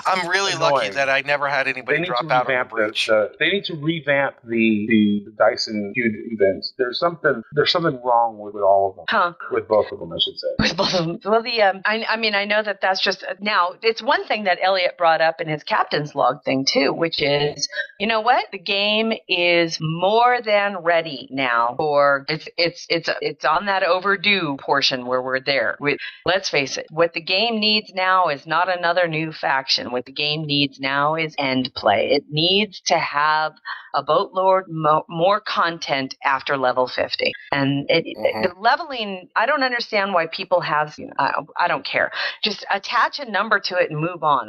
I'm really annoying. lucky that I never had anybody drop out on the breach. They need to revamp the Dyson Cube events. There's something wrong with all of them. Huh. With both of them, I should say. With both of them. Well, I mean, I know that's just now. It's one thing that Elliot brought up in his captain's log thing too, which is, you know what? The game is more than ready now for it's on that overdue portion where we're there. Let's face it, what the game needs now is not another new faction. What the game needs now is end play. It needs to have a boatload more content after level 50. And the leveling, I don't understand why people have, I don't care. Just attach a number to it and move on.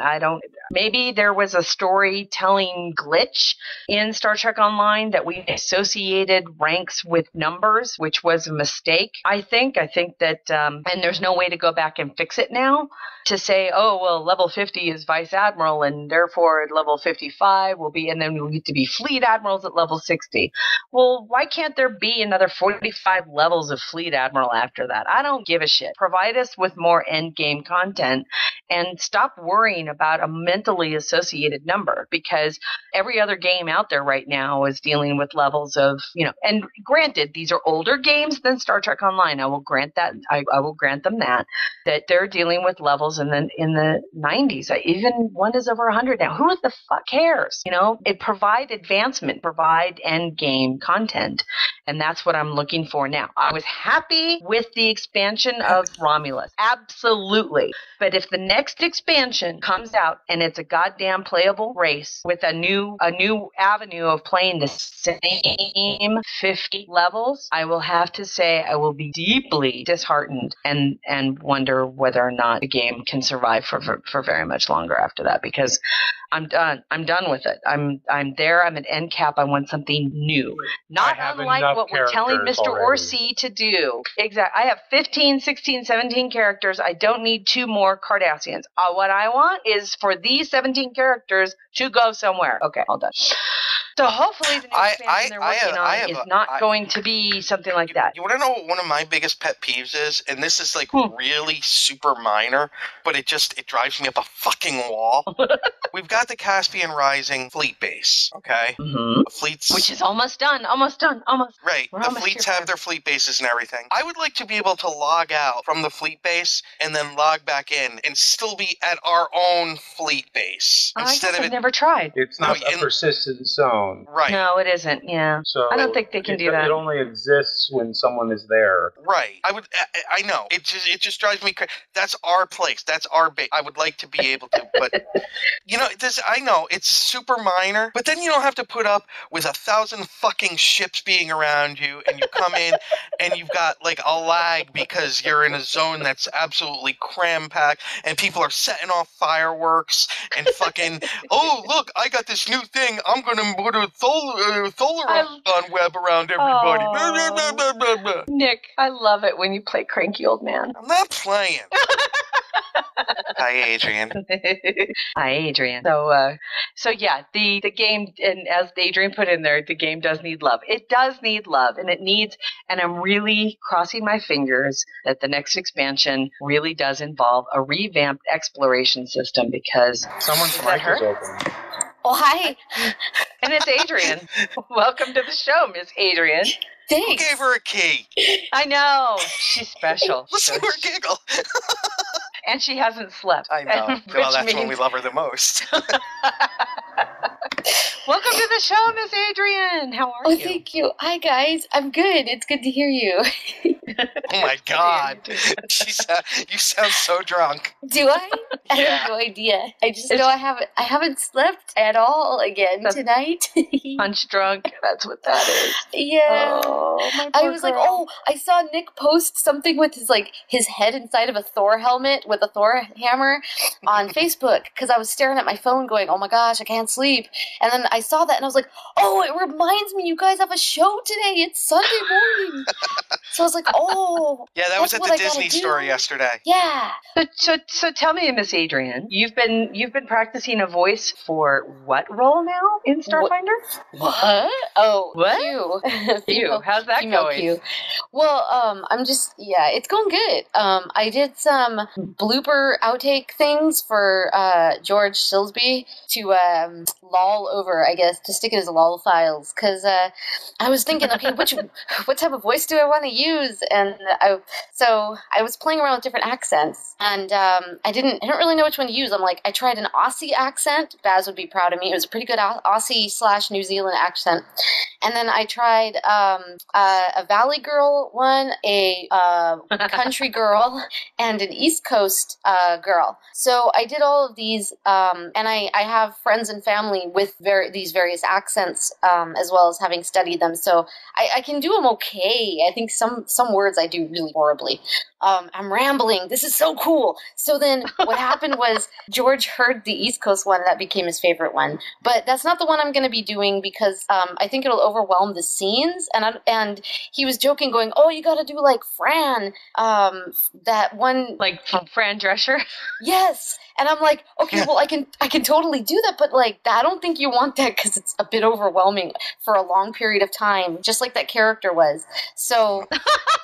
Maybe there was a storytelling glitch in Star Trek Online that we associated ranks with numbers, which was a mistake. I think that, and there's no way to go back and fix it now to say, oh, well, level 50 is Vice Admiral and therefore at level 55 will be, and then we get to be Fleet Admirals at level 60. Well, why can't there be another 45 levels of Fleet Admiral after that? I don't give a shit. Provide us with more end game content and stop worrying about a mentally associated number, because every other game out there right now is dealing with levels of, and granted, these are older games than Star Trek Online. I will grant that. I will grant them that they're dealing with levels in the 90s. Even one is over 100 now. Who the fuck cares? It provide advancement, provide end game content. And that's what I'm looking for now. I was happy with the expansion of Romulus. Absolutely. But if the next expansion comes out and it's a goddamn playable race with a new avenue of playing the same 50 levels, I will have to say I will be deeply disheartened and wonder whether or not the game can survive for very much longer after that, because I'm done. I'm done with it. I'm there. I'm at end cap. I want something new. Not unlike what we're telling Mr. Orci to do. Exactly. I have 15, 16, 17 characters. I don't need 2 more Cardassians. What I want is for these 17 characters to go somewhere. Okay, all done. So hopefully the new expansion they're working on is not going to be something like that. You want to know what one of my biggest pet peeves is? And this is like really super minor, but it drives me up a fucking wall. We've got the Caspian Rising fleet base, okay? Mm-hmm. The fleets, which is almost done. Right. The fleets have their fleet bases and everything. I would like to be able to log out from the fleet base and then log back in and still be at our own fleet base. Instead of I've never tried. It's not a persistent zone. Right. No, it isn't. Yeah. So I don't think they can do that. It only exists when someone is there. Right. I know. It just drives me crazy. That's our place. That's our base. I would like to be able to, but I know it's super minor, but then you don't have to put up with 1,000 fucking ships being around you, and you come in and you've got like a lag because you're in a zone that's absolutely cram-packed, and people are setting off fireworks and fucking, oh, look, I got this new thing. I'm going to put a Tholaron web around everybody. Oh. Nick, I love it when you play Cranky Old Man. I'm not playing. Hi, Adrianne. Hi, Adrianne. So yeah, the game, and as Adrianne put in there, the game does need love. It does need love, and I'm really crossing my fingers that the next expansion really does involve a revamped exploration system, because someone's mic is open. Oh, hi. And it's Adrianne. Welcome to the show, Miss Adrianne. Thanks. Who gave her a key? I know. She's special. Listen to her giggle. And she hasn't slept. I know. Well, that's when we love her the most. Welcome to the show, Miss Adrianne. How are you? Oh, thank you. Hi, guys. I'm good. It's good to hear you. Oh, my God. You sound so drunk. Do I? I have no idea. I just know I haven't slept at all again tonight. Punch drunk. That's what that is. Yeah. Oh, my I poor was girl. like, oh, I saw Nick post something with his head inside of a Thor helmet with a Thor hammer on Facebook because I was staring at my phone going, oh my gosh, I can't sleep. And then I saw that and I was like, oh, it reminds me you guys have a show today. It's Sunday morning. So I was like, oh. Yeah, that was at the Disney store yesterday. Yeah. So tell me, Miss Adrianne, you've been practicing a voice for what role now in Starfinder? What? Oh, what? Q. How's that going? Q. Well, it's going good. I did some blooper outtake things for George Silsby to lol over, I guess, to stick it as lol files, because I was thinking, okay, what type of voice do I want to use? And so I was playing around with different accents, and I didn't really know which one to use. I'm like, I tried an Aussie accent. Baz would be proud of me. It was a pretty good Aussie/New Zealand accent. And then I tried a Valley Girl one, a country girl, and an East Coast girl. So I did all of these, and I have friends and family with these various accents, as well as having studied them. So I can do them okay. I think some words I do really horribly. I'm rambling. This is so cool. So then what happened was George heard the East Coast one. That became his favorite one. But that's not the one I'm going to be doing because I think it'll overwhelm the scenes. And he was joking, going, oh, you got to do like Fran. That one. Like from Fran Drescher? Yes. And I'm like, okay, well, I can totally do that. But like, I don't think you want that because it's a bit overwhelming for a long period of time, just like that character was. So.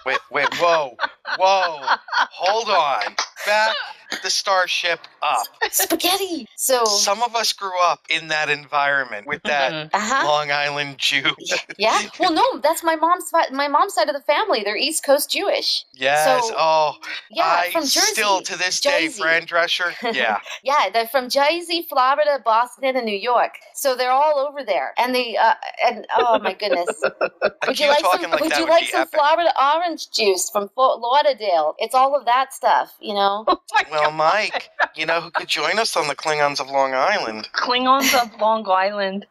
Wait, whoa. Hold on. Back the starship up. Spaghetti. So some of us grew up in that environment with that Long Island Jew. Yeah. Well, no, that's my mom's side of the family. They're East Coast Jewish. Yes. So, from Jersey. Still to this day, Fran Drescher. Yeah. Yeah, they're from Jersey, Florida, Boston, and New York. So they're all over there. And they oh my goodness. Would you like some Florida orange juice from Fort Lauderdale? It's all of that stuff, you know. Well, Mike, you know who could join us on the Klingons of Long Island? Klingons of Long Island.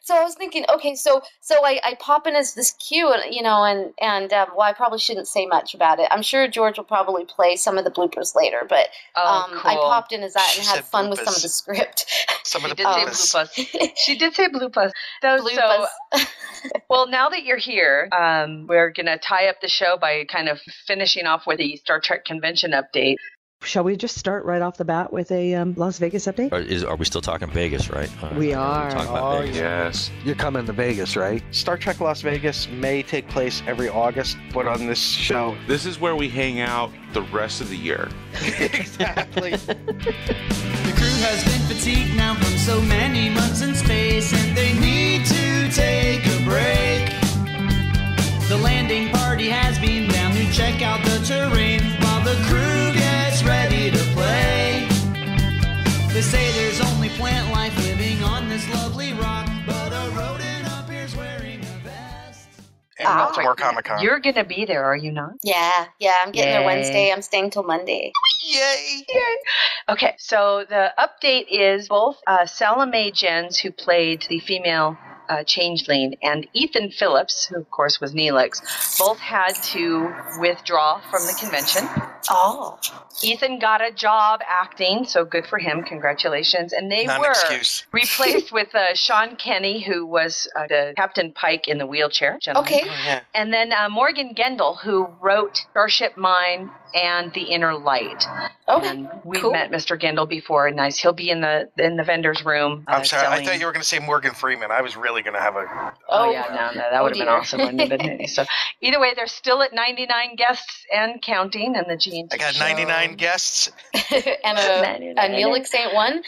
So I was thinking, okay, so I pop in as this Q, you know, and well, I probably shouldn't say much about it. I'm sure George will probably play some of the bloopers later, but cool. I popped in as that and had fun with some of the script. Some of the bloopers. She did say bloopers. So, well, now that you're here, we're going to tie up the show by kind of finishing off with the Star Trek convention update. Shall we just start right off the bat with a Las Vegas update? Are we still talking Vegas, right? We are. Talking about Vegas. Yes. You're coming to Vegas, right? Star Trek Las Vegas may take place every August, but on this show. This is where we hang out the rest of the year. Exactly. The crew has been fatigued now from so many months in space, and they need to take a break. The landing party has been down to check out the terrain while the crew gets ready to play. They say there's only plant life living on this lovely rock, but a rodent up here's wearing a vest. And Baltimore Comic-Con. You're going to be there, are you not? Yeah, I'm getting there Wednesday. I'm staying till Monday. Yay! Okay, so the update is both Salome Jens, who played the female changeling, and Ethan Phillips, who of course was Neelix, both had to withdraw from the convention. Oh. Ethan got a job acting, so good for him. Congratulations. And they were replaced with Sean Kenny, who was the Captain Pike in the wheelchair. Gentleman. Okay. Oh, yeah. And then Morgan Gendel, who wrote Starship Mine and The Inner Light. Okay. And we've met Mr. Gendel before. Nice. He'll be in the vendor's room. I'm sorry. I thought you were going to say Morgan Freeman. I was really going to have a... Oh yeah, no, that would have been awesome, wouldn't it? So either way, they're still at 99 guests and counting, and the G&T I got 99 guests. And a Neelix ain't one.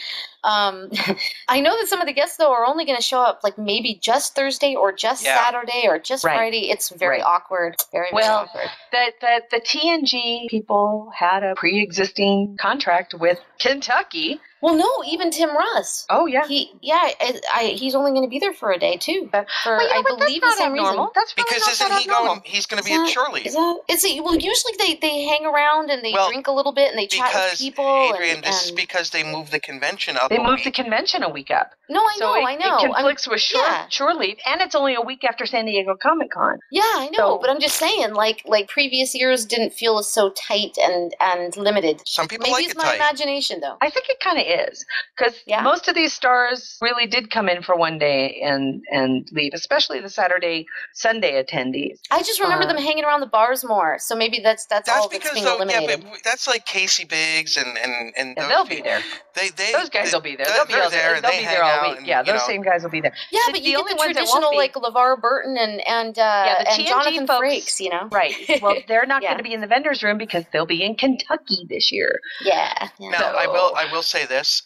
I know that some of the guests, though, are only going to show up like maybe just Thursday or just Saturday or just Friday. It's very awkward. Very awkward. The TNG people had a pre-existing contract with Kentucky. Well, no, even Tim Russ. Oh, yeah. He's only going to be there for a day, too. I believe that's the same not abnormal. reason. That's really because isn't he going? He's going to be at Shore Leave. Well, usually they hang around and they drink a little bit and they chat with people. Adrianne, this is because they moved the convention up. They moved the convention a week up. No, I know. It conflicts with Shore Leave, and it's only a week after San Diego Comic-Con. Yeah, I know, but I'm just saying, like previous years didn't feel so tight and limited. Some people Maybe like it's it my tight. imagination, though. I think it kind of is, because most of these stars really did come in for one day and leave, especially the Sunday attendees. I just remember them hanging around the bars more, so maybe that's all that's being eliminated. Yeah, but that's like Casey Biggs and they'll be there. Those guys will be there. They'll be there all week. Yeah, those same guys will be there. Yeah, but you get the traditional like LeVar Burton and Jonathan Frakes, you know. Right. Well, they're not going to be in the vendors room because they'll be in Kentucky this year. Yeah. Now I will say this.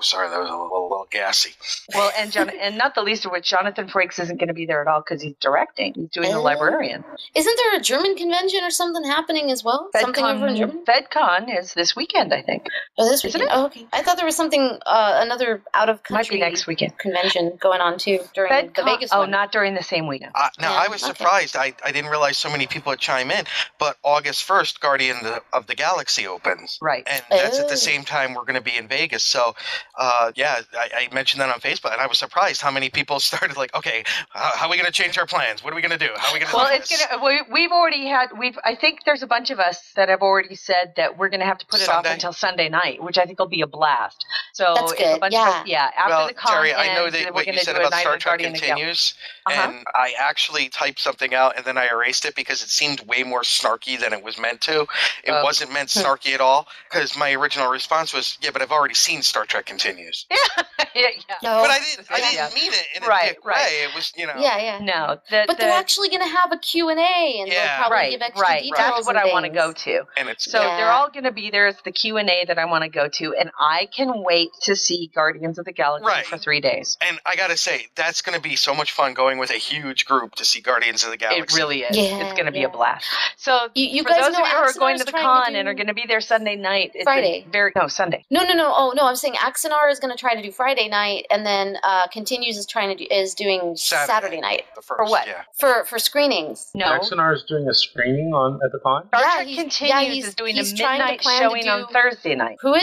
Sorry, that was a little gassy. Well, and not the least of which, Jonathan Frakes isn't going to be there at all because he's directing. He's doing the librarian. Isn't there a German convention or something happening as well? Something over in Germany? FedCon is this weekend, I think. Oh, this weekend? Oh, okay. I thought there was something, another out-of-country might be next weekend convention going on, too, during the Vegas one. Oh, not during the same weekend. I was surprised. I didn't realize so many people would chime in, but August 1st, Guardian of the Galaxy opens. Right. And that's at the same time we're going to be in Vegas. So, I mentioned that on Facebook, and I was surprised how many people started like, okay, how are we going to change our plans? What are we going to do? How are we going to do this? I think there's a bunch of us that have already said that we're going to have to put it off until Sunday night, which I think will be a blast. So that's good. After the con Terry, I know that what you said about Star Trek Continues, and I actually typed something out and then I erased it because it seemed way more snarky than it was meant to. It wasn't meant snarky at all, because my original response was, yeah, but I've already seen Star Trek Continues. Yeah. No, but I didn't mean it in a dick way. It was, you know. Yeah. No. But they're actually going to have a Q&A and they'll probably give extra details. That's what I want to go to. And they're all going to be there. It's the Q&A that I want to go to, and I can wait to see Guardians of the Galaxy for 3 days. And I got to say, that's going to be so much fun going with a huge group to see Guardians of the Galaxy. It really is. Yeah, it's going to be a blast. So you for guys those know of you who are going Axanar's to the trying con to and are going to be there Sunday night, it's Friday. Sunday. No. Oh, no, I'm saying Axanar is going to try to do Friday night, and then Continues is doing Saturday night. For what? Yeah. For screenings. No. Axanar is doing a screening at the con? Star Trek Continues is doing a midnight showing on Thursday night. Who?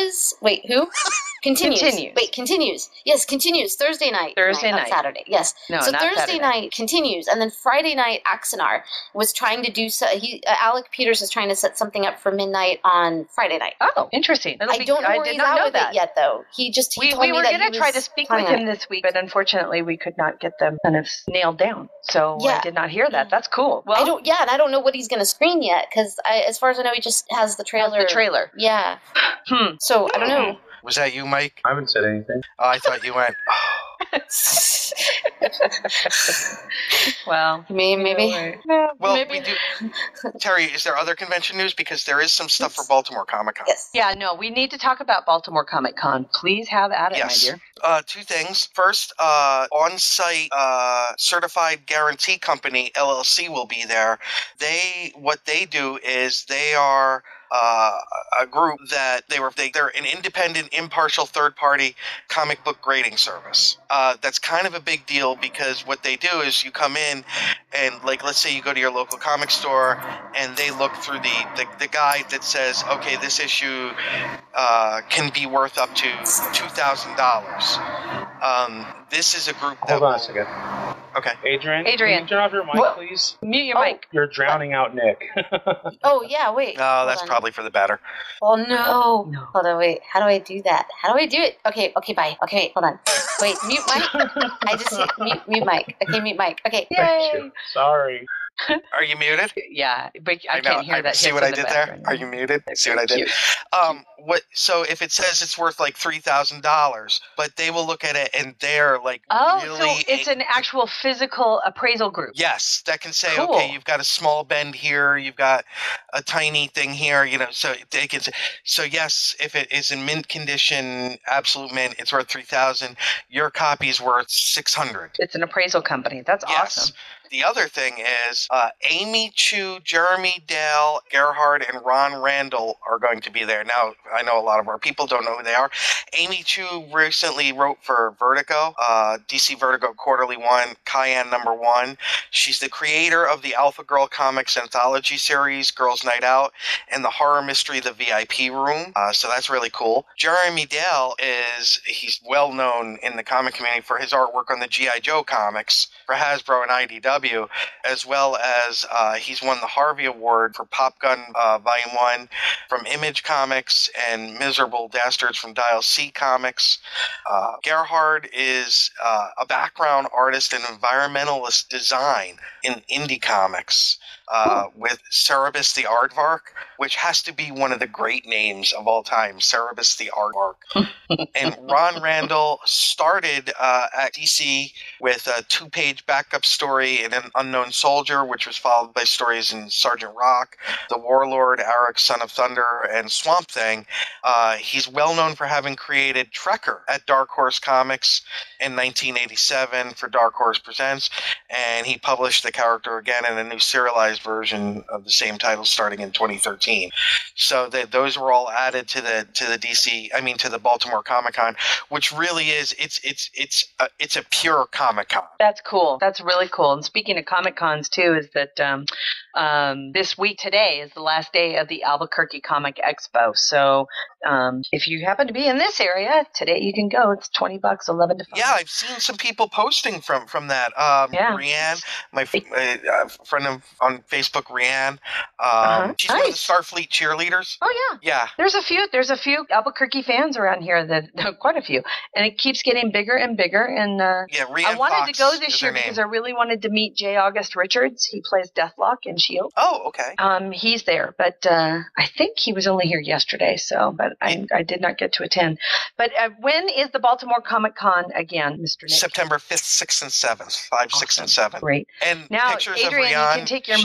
Continues. Wait, Continues. Yes, Continues. Thursday night. Not Saturday. Yes. No, so not Thursday Saturday. night Continues, and then Friday night Axanar was trying to do Alec Peters is trying to set something up for midnight on Friday night. Oh, interesting. I don't know where he's at with it yet, though. He told me that we were going to try to speak with him this week, but unfortunately we could not get them kind of nailed down. So I did not hear that. That's cool. Well, I don't know what he's going to screen yet, because as far as I know, he just has the trailer. Yeah. So I don't know. Was that you, Mike? I haven't said anything. Oh, I thought you went. Well, maybe. Well, we do. Terry, is there other convention news? Because there is some stuff for Baltimore Comic Con. Yes. Yeah, no, we need to talk about Baltimore Comic Con. Please have at it, my dear. Two things. First, on-site certified guarantee company LLC will be there. What they do is they are a group that they're an independent, impartial, third-party comic book grading service. That's kind of a big deal, because what they do is you come in and, like, let's say you go to your local comic store and they look through the guide that says, okay, this issue can be worth up to $2,000. This is a group that Hold on a second. Okay. Adrianne, can you turn off your mic, please? Mute your mic. You're drowning out Nick. Oh, yeah, wait. Oh, that's probably for the better. Oh, no. Hold on, wait. How do I do that? How do I do it? Okay, bye. Okay, hold on. Wait, mute mic. I just hit mute mic. Okay, mute mic. Okay. Thank you. Sorry. Are you muted? Yeah, but I can't hear that. See what I did there? Are you muted? See what I did? So if it says it's worth like $3,000, but they will look at it and they're like, really? So it's an actual physical appraisal group. Yes, that can say, Cool. okay, you've got a small bend here, you've got a tiny thing here, so they can say, so yes, if it is in mint condition, absolute mint, it's worth $3,000. Your copy's worth $600. It's an appraisal company. That's awesome. The other thing is Amy Chu, Jeremy Dale, Gerhard, and Ron Randall are going to be there. Now, I know a lot of our people don't know who they are. Amy Chu recently wrote for Vertigo, DC Vertigo Quarterly 1, Cayenne #1. She's the creator of the Alpha Girl Comics anthology series, Girls Night Out, and the horror mystery, The VIP Room. So that's really cool. Jeremy Dale he's well known in the comic community for his artwork on the G.I. Joe comics for Hasbro and IDW. As well as he's won the Harvey Award for Pop Gun Volume 1 from Image Comics and Miserable Dastards from Dial C Comics. Gerhard is a background artist and environmentalist design in indie comics with Cerebus the Aardvark, which has to be one of the great names of all time, Cerebus the Aardvark. And Ron Randall started at DC with a 2-page backup story in An Unknown Soldier, which was followed by stories in Sergeant Rock, The Warlord, Arik, Son of Thunder, and Swamp Thing. He's well known for having created Trekker at Dark Horse Comics in 1987 for Dark Horse Presents, and he published the character again in a new serialized version of the same title starting in 2013. So those were all added to the Baltimore Comic-Con, which really is it's a pure Comic-Con. That's cool. That's really cool. And speaking of Comic-Cons too, is that this week today is the last day of the Albuquerque Comic Expo. So if you happen to be in this area today, you can go. It's $20, 11 to 5. Yeah, I've seen some people posting from that. Rianne, my friend on Facebook, Rianne. She's one of the Starfleet cheerleaders. Oh yeah, yeah. There's a few Albuquerque fans around here quite a few, and it keeps getting bigger and bigger. And Rianne I wanted Fox to go this year because I really wanted to meet J. August Richards. He plays Deathlock in S.H.I.E.L.D. Oh, okay. He's there, but I think he was only here yesterday. But I did not get to attend. But when is the Baltimore Comic Con again, Mr. Nick? September 5th, 6th, and 7th. 5, 6, and 7. Great. And now, pictures Adrianne, of Rianne. You can take your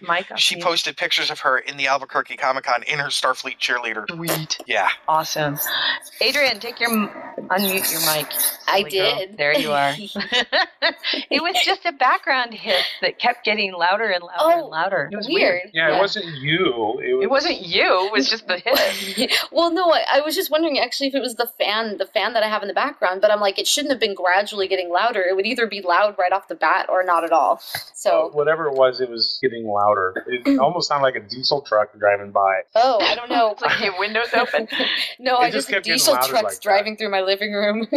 mic off. She posted pictures of her in the Albuquerque Comic Con in her Starfleet cheerleader. Sweet. Yeah. Awesome. Adrianne, unmute your mic. I did. There you are. It was just a background hiss that kept getting louder and louder and louder. It was weird. Yeah, it wasn't you. It wasn't you. It was just the hiss. Well, no, I was just wondering actually if it was the fan that I have in the background, but I'm like, it shouldn't have been gradually getting louder. It would either be loud right off the bat or not at all. So whatever it was getting louder. It almost sounded like a diesel truck driving by. Oh, I don't know. It's like your windows open. No, I just see diesel trucks driving through my living room.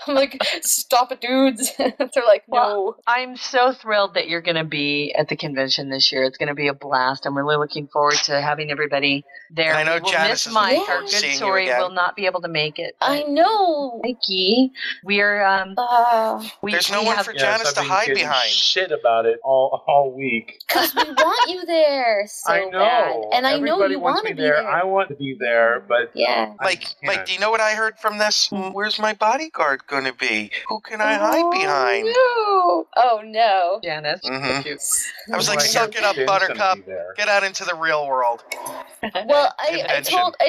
I'm like, stop it, dudes. They're like, no. Well, I'm so thrilled that you're going to be at the convention this year. It's going to be a blast. I'm really looking forward to having everybody there. And I know Janice is Mike, looking our forward to good seeing story, you again. will not be able to make it. I know. Mikey, we're there's no one for Janice to hide behind. Shit about it all week. Because we want you there so I know. bad. And I know Everybody you wants want to me be there. I want to be there, but yeah. Mike, do you know what I heard from this? Where's my bodyguard going to be? Who can I hide behind? No. Oh no. Janice. I was like, suck it up, Buttercup. Get out into the real world. Well, I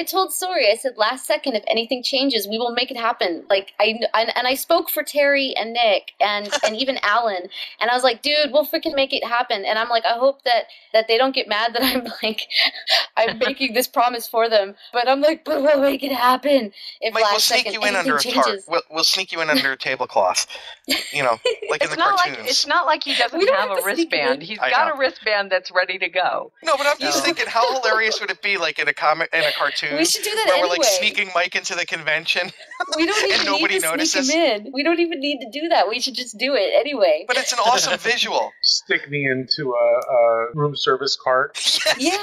told Sori, I said last second, if anything changes, we will make it happen. Like I spoke for Terry and Nick and even Alan, and I was like, dude, we'll freaking make it happen. And I'm like, I hope that they don't get mad that I'm making this promise for them. But I'm like, but we'll make it happen. If Mike, last we'll sneak second you in anything under changes. a tarp. We'll sneak you in under a tablecloth. You know, like in the cartoons. It's not like he doesn't have a wristband. He's got a wristband that's ready to go. No, but I'm just thinking, how hilarious would it be like in a cartoon. We should do that where anyway. we're like sneaking Mike into the convention. We don't even nobody need to notices. sneak him in. We don't even need to do that. We should just do it anyway. But it's an awesome visual. Stick me into a room service cart. Yeah.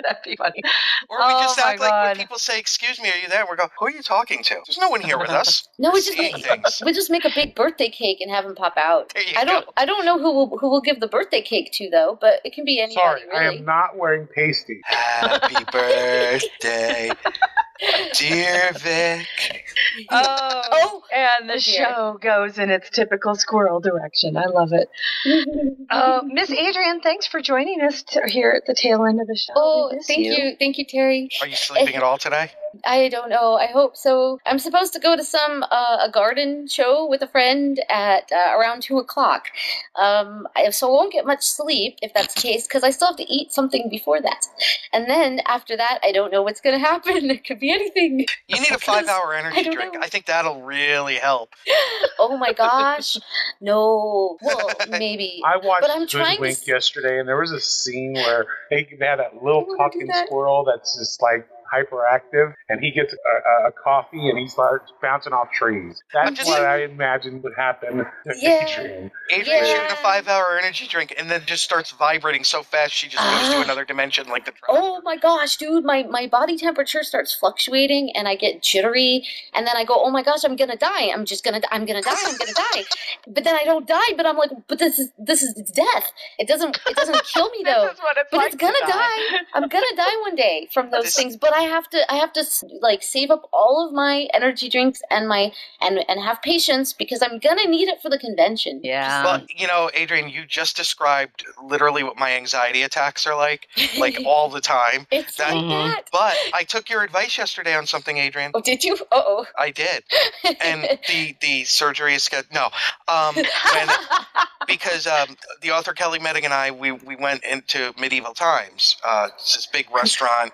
That'd be funny. Or we just act like when people say, "Excuse me, are you there?" We go, "Who are you talking to? There's no one here with us." No, we just make a big birthday cake and have him pop out. I don't know who will give the birthday cake to though, but it can be anybody. Sorry, really. I am not wearing pasty. Happy birthday, dear Vic. And the show goes in its typical squirrel direction. I love it. Miss Adrianne, thanks for joining us here at the tail end of the show. Oh, thank you, Terry. Are you sleeping at all today? I don't know. I hope so. I'm supposed to go to some a garden show with a friend at around 2:00. So I won't get much sleep if that's the case because I still have to eat something before that. And then after that, I don't know what's going to happen. It could be anything. You need a 5-hour energy drink. I think that'll really help. Oh my gosh. No. Well, maybe. I watched but I'm trying Wink yesterday, and there was a scene where they had that little talking squirrel that's just like hyperactive, and he gets a coffee and he starts bouncing off trees. That's what I imagined would happen to Adrianne. Adrianne's shooting a 5-hour energy drink and then just starts vibrating so fast she just goes to another dimension like the Oh my gosh, dude, my body temperature starts fluctuating and I get jittery and then I go, oh my gosh, I'm gonna die. I'm gonna die. But then I don't die, but I'm like, but this is it's death. It doesn't kill me though. This is what it's but like it's gonna to die. I'm gonna die one day from those things. But I have to like save up all of my energy drinks and have patience because I'm gonna need it for the convention. Yeah. Well, you know, Adrianne, you just described literally what my anxiety attacks are like all the time. It's like that. But I took your advice yesterday on something, Adrianne. Oh, did you? Uh-oh. I did. And the surgery is scheduled. No. Because the author Kelly Mettig and I, we went into medieval times. It's this big restaurant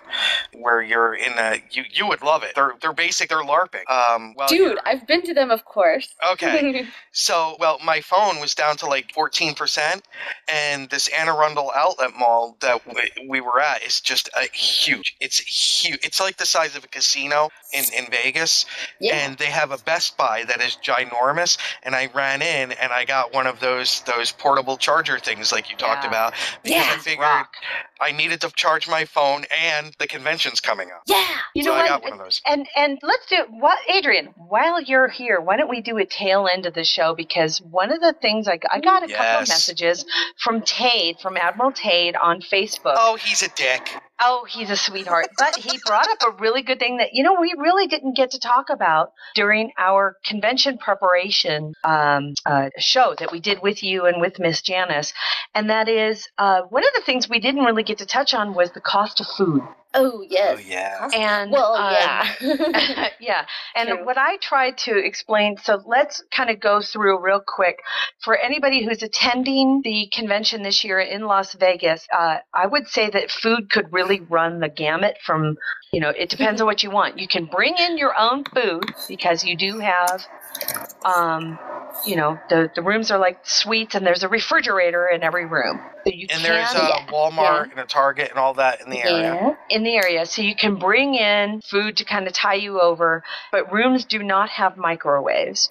where you're in you would love it. They're LARPing. Dude, I've been to them, of course. Okay. So, my phone was down to like 14%, and this Anne Arundel outlet mall that we were at is just huge. It's huge. It's like the size of a casino in Vegas, and they have a Best Buy that is ginormous, and I ran in and I got one of those portable charger things like you talked about because I figured I needed to charge my phone and the convention's coming up. Yeah. You know so what? I got one of those. And let's do Adrianne, while you're here, why don't we do a tail end of the show? Because one of the things I got a couple of messages from Admiral Tade on Facebook. Oh, he's a dick. Oh, he's a sweetheart. But he brought up a really good thing that, we really didn't get to talk about during our convention preparation show that we did with you and with Miss Janice. And that is, one of the things we didn't really get to touch on was the cost of food. Oh, yes. Oh, yeah. And, yeah. And True. what I tried to explain, so let's kind of go through real quick. For anybody who's attending the convention this year in Las Vegas, I would say that food could really run the gamut from, it depends on what you want. You can bring in your own food because you do have, the rooms are like suites and there's a refrigerator in every room. So there's a Walmart and a Target and all that in the area. Yeah, in the area. So you can bring in food to kind of tie you over, but rooms do not have microwaves.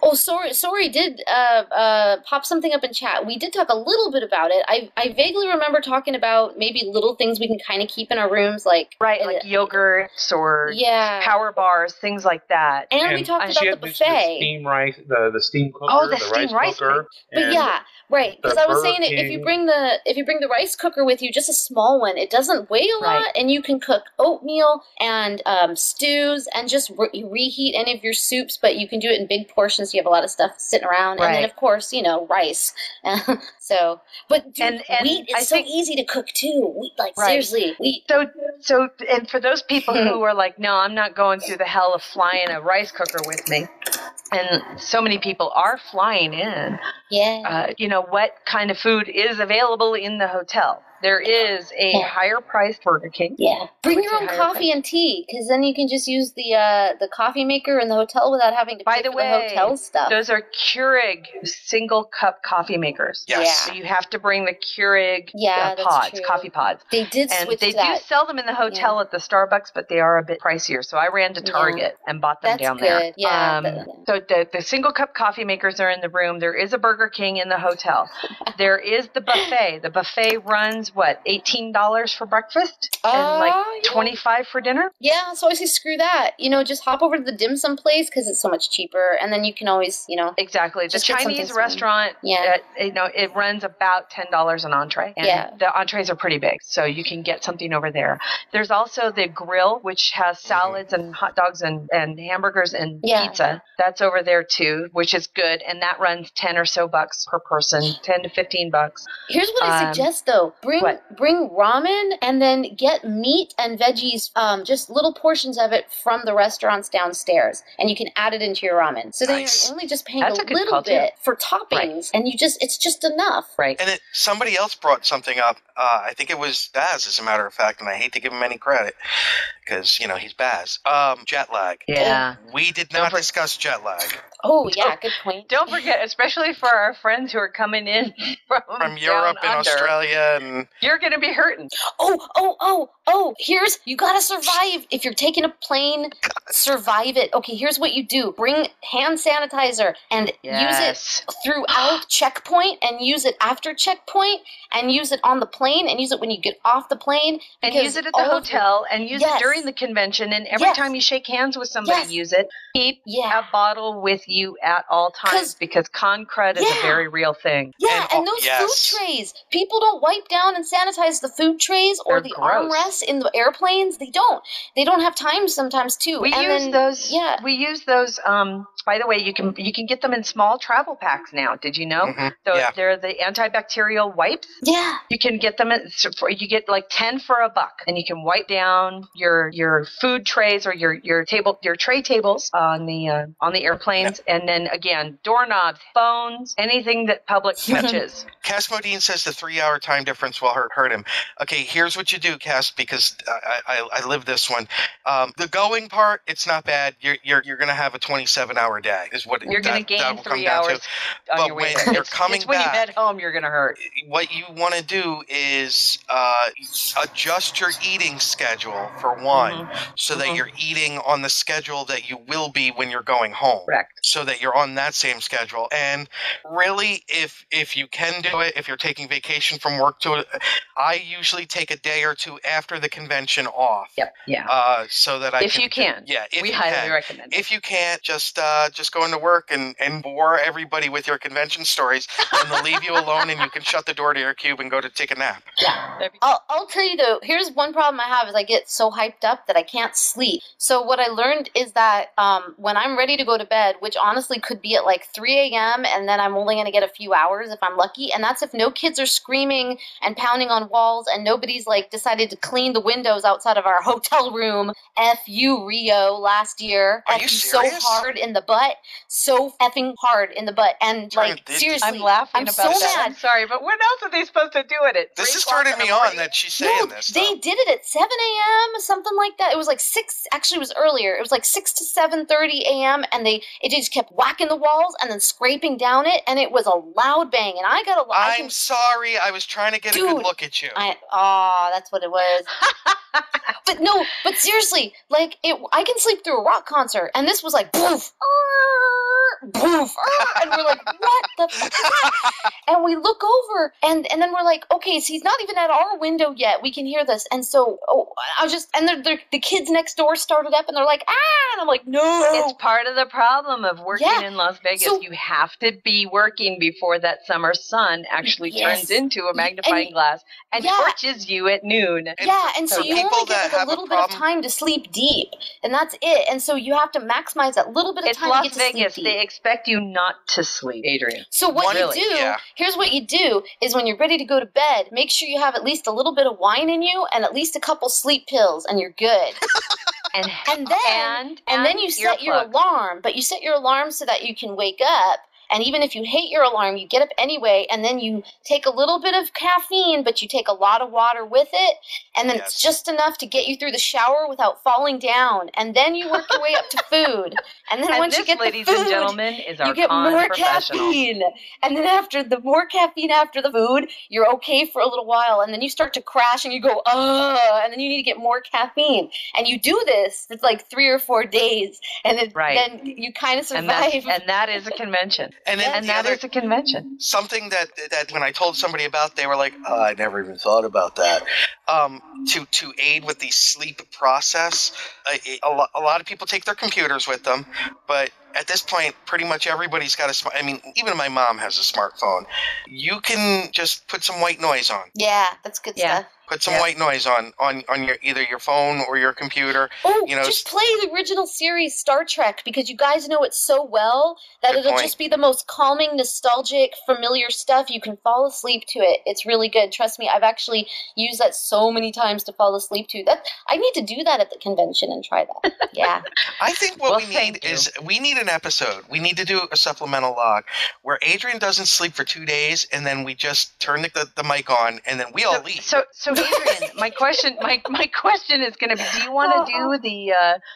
Oh, sorry, did pop something up in chat. We did talk a little bit about it. I vaguely remember talking about maybe little things we can kind of keep in our rooms, like yogurts or power bars, things like that. And we talked about the buffet. The steam rice, the steam cooker, the steam rice cooker. But right, because I was saying if you bring the rice cooker with you, just a small one, it doesn't weigh a lot, and you can cook oatmeal and stews and just reheat any of your soups, but you can do it in big portions. You have a lot of stuff sitting around, and then of course, rice. But wheat is so easy to cook too. Wheat, seriously, wheat. So, and for those people who are like, no, I'm not going through the hell of flying a rice cooker with me, and so many people are flying in. Yeah. What kind of food is available in the hotel? there is a higher priced Burger King. Yeah. Bring your own coffee and tea, because then you can just use the coffee maker in the hotel without having to pay for the hotel stuff. Those are Keurig single cup coffee makers. Yes. Yeah. So you have to bring the Keurig that's pods, true. coffee pods. They did and switch they to that. do sell them in the hotel at the Starbucks, but they are a bit pricier. So I ran to Target and bought them down there. Yeah. So the single cup coffee makers are in the room. There is a Burger King in the hotel. There is the buffet. The buffet runs $18 for breakfast and like $25 for dinner. Yeah, so I say screw that. Just hop over to the dim sum place because it's so much cheaper, and then you can always, Exactly. The Chinese restaurant, it runs about $10 an entree, and the entrees are pretty big, so you can get something over there. There's also the grill, which has salads and hot dogs and hamburgers and pizza. That's over there too, which is good, and that runs $10 or so per person, $10 to $15. Here's what I suggest though: bring ramen, and then get meat and veggies, just little portions of it from the restaurants downstairs, and you can add it into your ramen. So then you're only just paying a little bit for toppings, and it's just enough. Right. And somebody else brought something up. I think it was Baz, as a matter of fact, and I hate to give him any credit because he's Baz. Jet lag. Yeah. We did not discuss jet lag. Oh yeah, good point. Don't forget, especially for our friends who are coming in from Europe and under, Australia, and you're going to be hurting. Oh! You gotta survive. If you're taking a plane, survive it. Okay, here's what you do: bring hand sanitizer and use it throughout checkpoint, and use it after checkpoint, and use it on the plane, and use it when you get off the plane, and use it at the hotel, and use it during the convention. And every time you shake hands with somebody, use it. Keep a bottle with you at all times, because con crud is a very real thing. Yeah, and those food trays, people don't wipe down and sanitize the food trays or the armrests in the airplanes. They don't have time sometimes too. We use those. By the way, you can get them in small travel packs now. Did you know? Mm-hmm. So they're the antibacterial wipes. Yeah. You can get them. You get like 10 for $1, and you can wipe down your food trays or your tray tables on the airplanes, and then again, doorknobs, phones, anything that public touches. Cass Modine says the 3-hour time difference will hurt him. Okay, here's what you do, Cass, because I live this one. The going part, it's not bad. You're going to have a 27-hour day. Is what you're going to gain 3 hours on your way. When you're coming back, when you head home, you're going to hurt. What you want to do is adjust your eating schedule for one, so that you're eating on the schedule that you will be when you're going home. Correct. So that you're on that same schedule. And really, if you can do it, if you're taking vacation from work to it, I usually take a day or two after the convention off. Yep. Yeah. So that if you can. Yeah. If we you highly can. recommend it. If you can't, just go into work and bore everybody with your convention stories, and they'll leave you alone, and you can shut the door to your cube and go to take a nap. Yeah. I'll tell you though, here's one problem I have is I get so hyped up that I can't sleep. So what I learned is that when I'm ready to go to bed, which honestly could be at like 3 a.m. and then I'm only going to get a few hours if I'm lucky, and that's if no kids are screaming and pounding on walls and nobody's like decided to clean the windows outside of our hotel room. F you, Rio, last year. Are you serious? So hard in the butt. So effing hard in the butt. And like, seriously, I'm laughing about that. Mad. I'm sorry, but when else are they supposed to do it? This is turning me on that she's saying this. They did it at 7 a.m., something like that. It was like 6, actually it was earlier. It was like 6 to 7:30 a.m. and it just kept whacking the walls and then scraping down it, and it was a loud bang. And I'm sorry, I was trying to get a good look at you. That's what it was. But seriously, like I can sleep through a rock concert, and this was like poof, poof, and we're like, what the fuck? And we look over, and then we're like, okay, so he's not even at our window yet. We can hear this, and so the kids next door started up, and they're like, and I'm like, no. It's part of the problem of working in Las Vegas. So, you have to be working before that summer sun actually turns into a magnifying glass and torches you at noon. And so you only get like a little bit of time to sleep deep, and that's it. And so you have to maximize that little bit of time to get to sleep deep. It's Las Vegas. They expect you not to sleep, Adrianne. So what here's what you do is when you're ready to go to bed, make sure you have at least a little bit of wine in you and at least a couple sleep pills, and you're good. And then you set your alarm, but you set your alarm so that you can wake up And even if you hate your alarm, you get up anyway, and then you take a little bit of caffeine, but you take a lot of water with it, and then it's just enough to get you through the shower without falling down. And then you work your way up to food. And then once you get ladies the food, and gentlemen, is our you get more professional. caffeine. And then after the more caffeine after the food, you're okay for a little while, and then you start to crash and you go, and then you need to get more caffeine. And you do this for like 3 or 4 days, and then you kind of survive. And that is a convention. And that is a convention. Something that when I told somebody about, they were like, "Oh, I never even thought about that." To aid with the sleep process, a lot of people take their computers with them, but at this point, pretty much everybody's got a I mean, even my mom has a smartphone. You can just put some white noise on. Yeah, that's good stuff. Put some white noise on your either your phone or your computer. Oh, just play the original series Star Trek, because you guys know it so well that it'll just be the most calming, nostalgic, familiar stuff. You can fall asleep to it. It's really good. Trust me, I've actually used that so many times to fall asleep to. I need to do that at the convention and try that. Yeah. I think what we need is we need an episode. We need to do a supplemental log where Adrianne doesn't sleep for 2 days, and then we just turn the mic on, and then we all leave. So Adrianne, my question is going to be: do you want to do the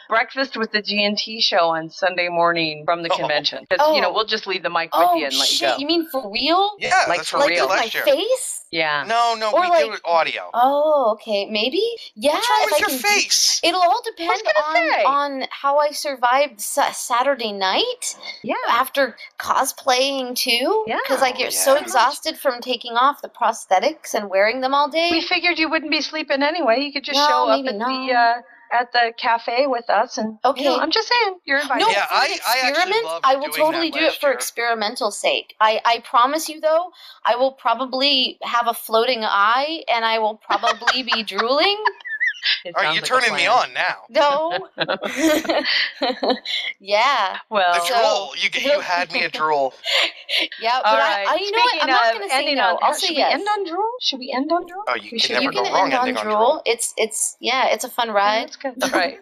breakfast with the GNT show on Sunday morning from the convention? Because we'll just leave the mic with you and let you go. You mean for real? Yeah, like that's for what real. we did Like last my year. face? Yeah. No, Or we do it audio. Oh, okay. Maybe? Yeah. What's wrong with if I your can face? It'll all depend on how I survived Saturday night. Yeah. After cosplaying too. Yeah. Because I get so exhausted from taking off the prosthetics and wearing them all day. We figured you wouldn't be sleeping anyway. You could just show up at the cafe with us, and I'm just saying, you're invited. No, I will totally do it for experimental sake. I promise you, though, I will probably have a floating eye, and I will probably be drooling. All right, you're turning me on now. No. Yeah. Well, the drool. You had me a drool. Yeah, but you know what? I'm not going to say no. I'll say yes. Should we end on drool? Oh, you can never go wrong ending on drool. drool. It's a fun ride. That's good. All right.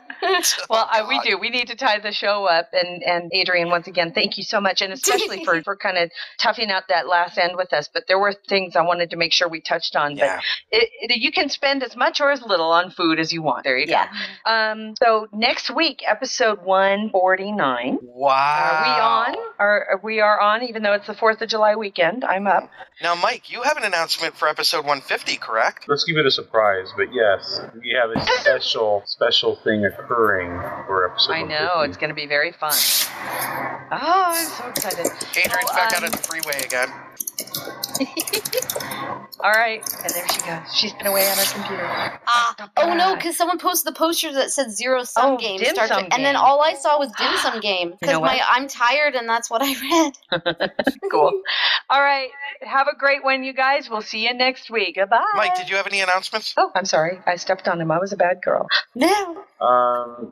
Well, we do. We need to tie the show up. And Adrianne, once again, thank you so much, and especially for kind of toughing out that last end with us. But there were things I wanted to make sure we touched on. Yeah. But you can spend as much or as little on food as you want. There you go. So next week, episode 149. Wow. We are on, even though it's the 4th of July weekend. I'm up. Now, Mike, you have an announcement for episode 150, correct? Let's keep it a surprise, but yes, we have a special thing occurring for episode 150. I know, it's going to be very fun. Oh, I'm so excited. Adrianne's back out of the freeway again. All right, and there she goes. She's been away on her computer. Oh no, because someone posted the poster that said Zero Sum Game Dim starts, Sum and then Game. all I saw was Dim Sum Game because I'm tired and that's what I read. Cool. All right, have a great one, you guys. We'll see you next week. Goodbye. Mike, did you have any announcements? Oh, I'm sorry. I stepped on him. I was a bad girl. No.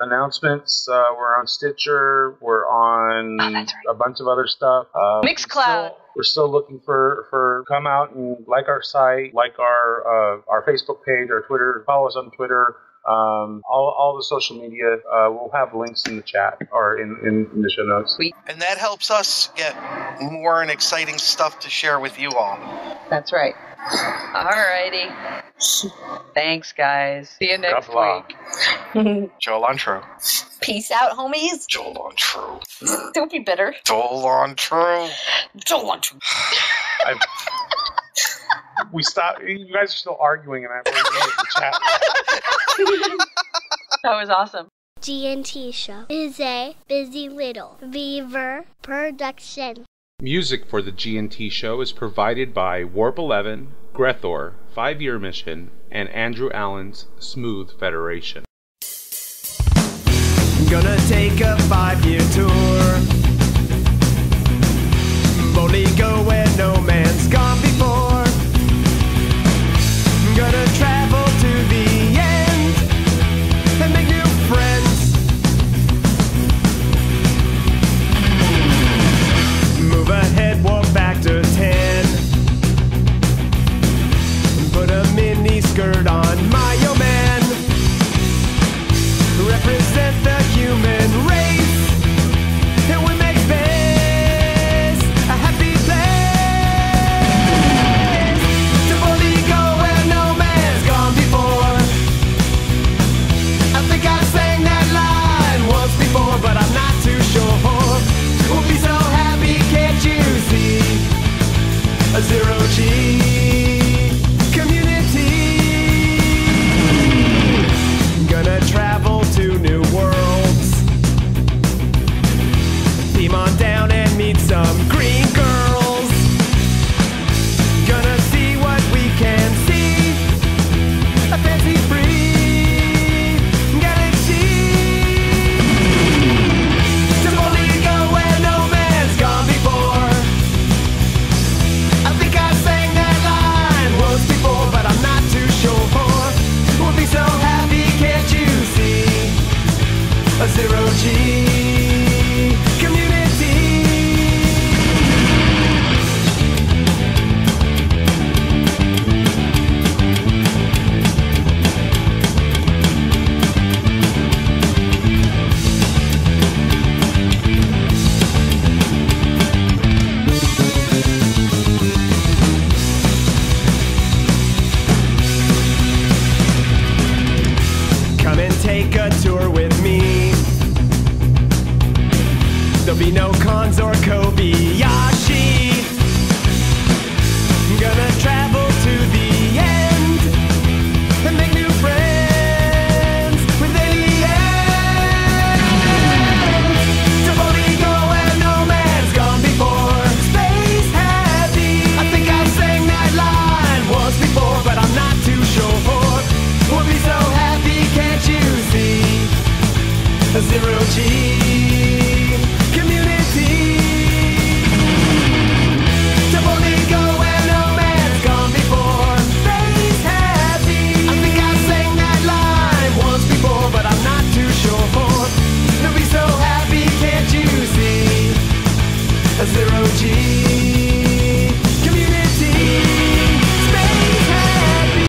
Announcements. We're on Stitcher. We're on a bunch of other stuff. Mixcloud. We're still looking for come out and like our site, like our Facebook page, our Twitter, follow us on Twitter, all the social media. We'll have links in the chat or in the show notes. And that helps us get more and exciting stuff to share with you all. That's right. All righty. Thanks, guys. See you next week. Joel on true. Peace out, homies. Joel on true. Don't be bitter. Joel on true. Joel on true. We stopped. You guys are still arguing, and I'm in the chat. That was awesome. GNT Show is a Busy Little Beaver production. Music for the GNT Show is provided by Warp 11, Grethor, 5-Year Mission, and Andrew Allen's Smooth Federation. Gonna take a 5-year tour. Boldly go where no man's gone before. Gonna travel to the end and make new friends. Move ahead, walk back to 10. Put a mini skirt on my yo man. Represent the human race. zero G community. Gonna travel to new worlds. Beam on down and meet some green girls. Gonna see what we can see. A fancy free galaxy. To boldly go where no man's gone before. I think I sang that line once before, but I'm not too sure. We'll be so happy, can't you see? A zero G community. Come and take a tour with me. There'll be no cons or Kobayashi. Gonna travel to the end and make new friends with aliens. To boldly go where no man's gone before. Space heavy. I think I sang that line once before, but I'm not too sure. We'll be so happy, can't you see? A zero G community. To boldly go where no man's gone before. Space happy. I think I sang that line once before, but I'm not too sure. They'll be so happy, can't you see? A zero G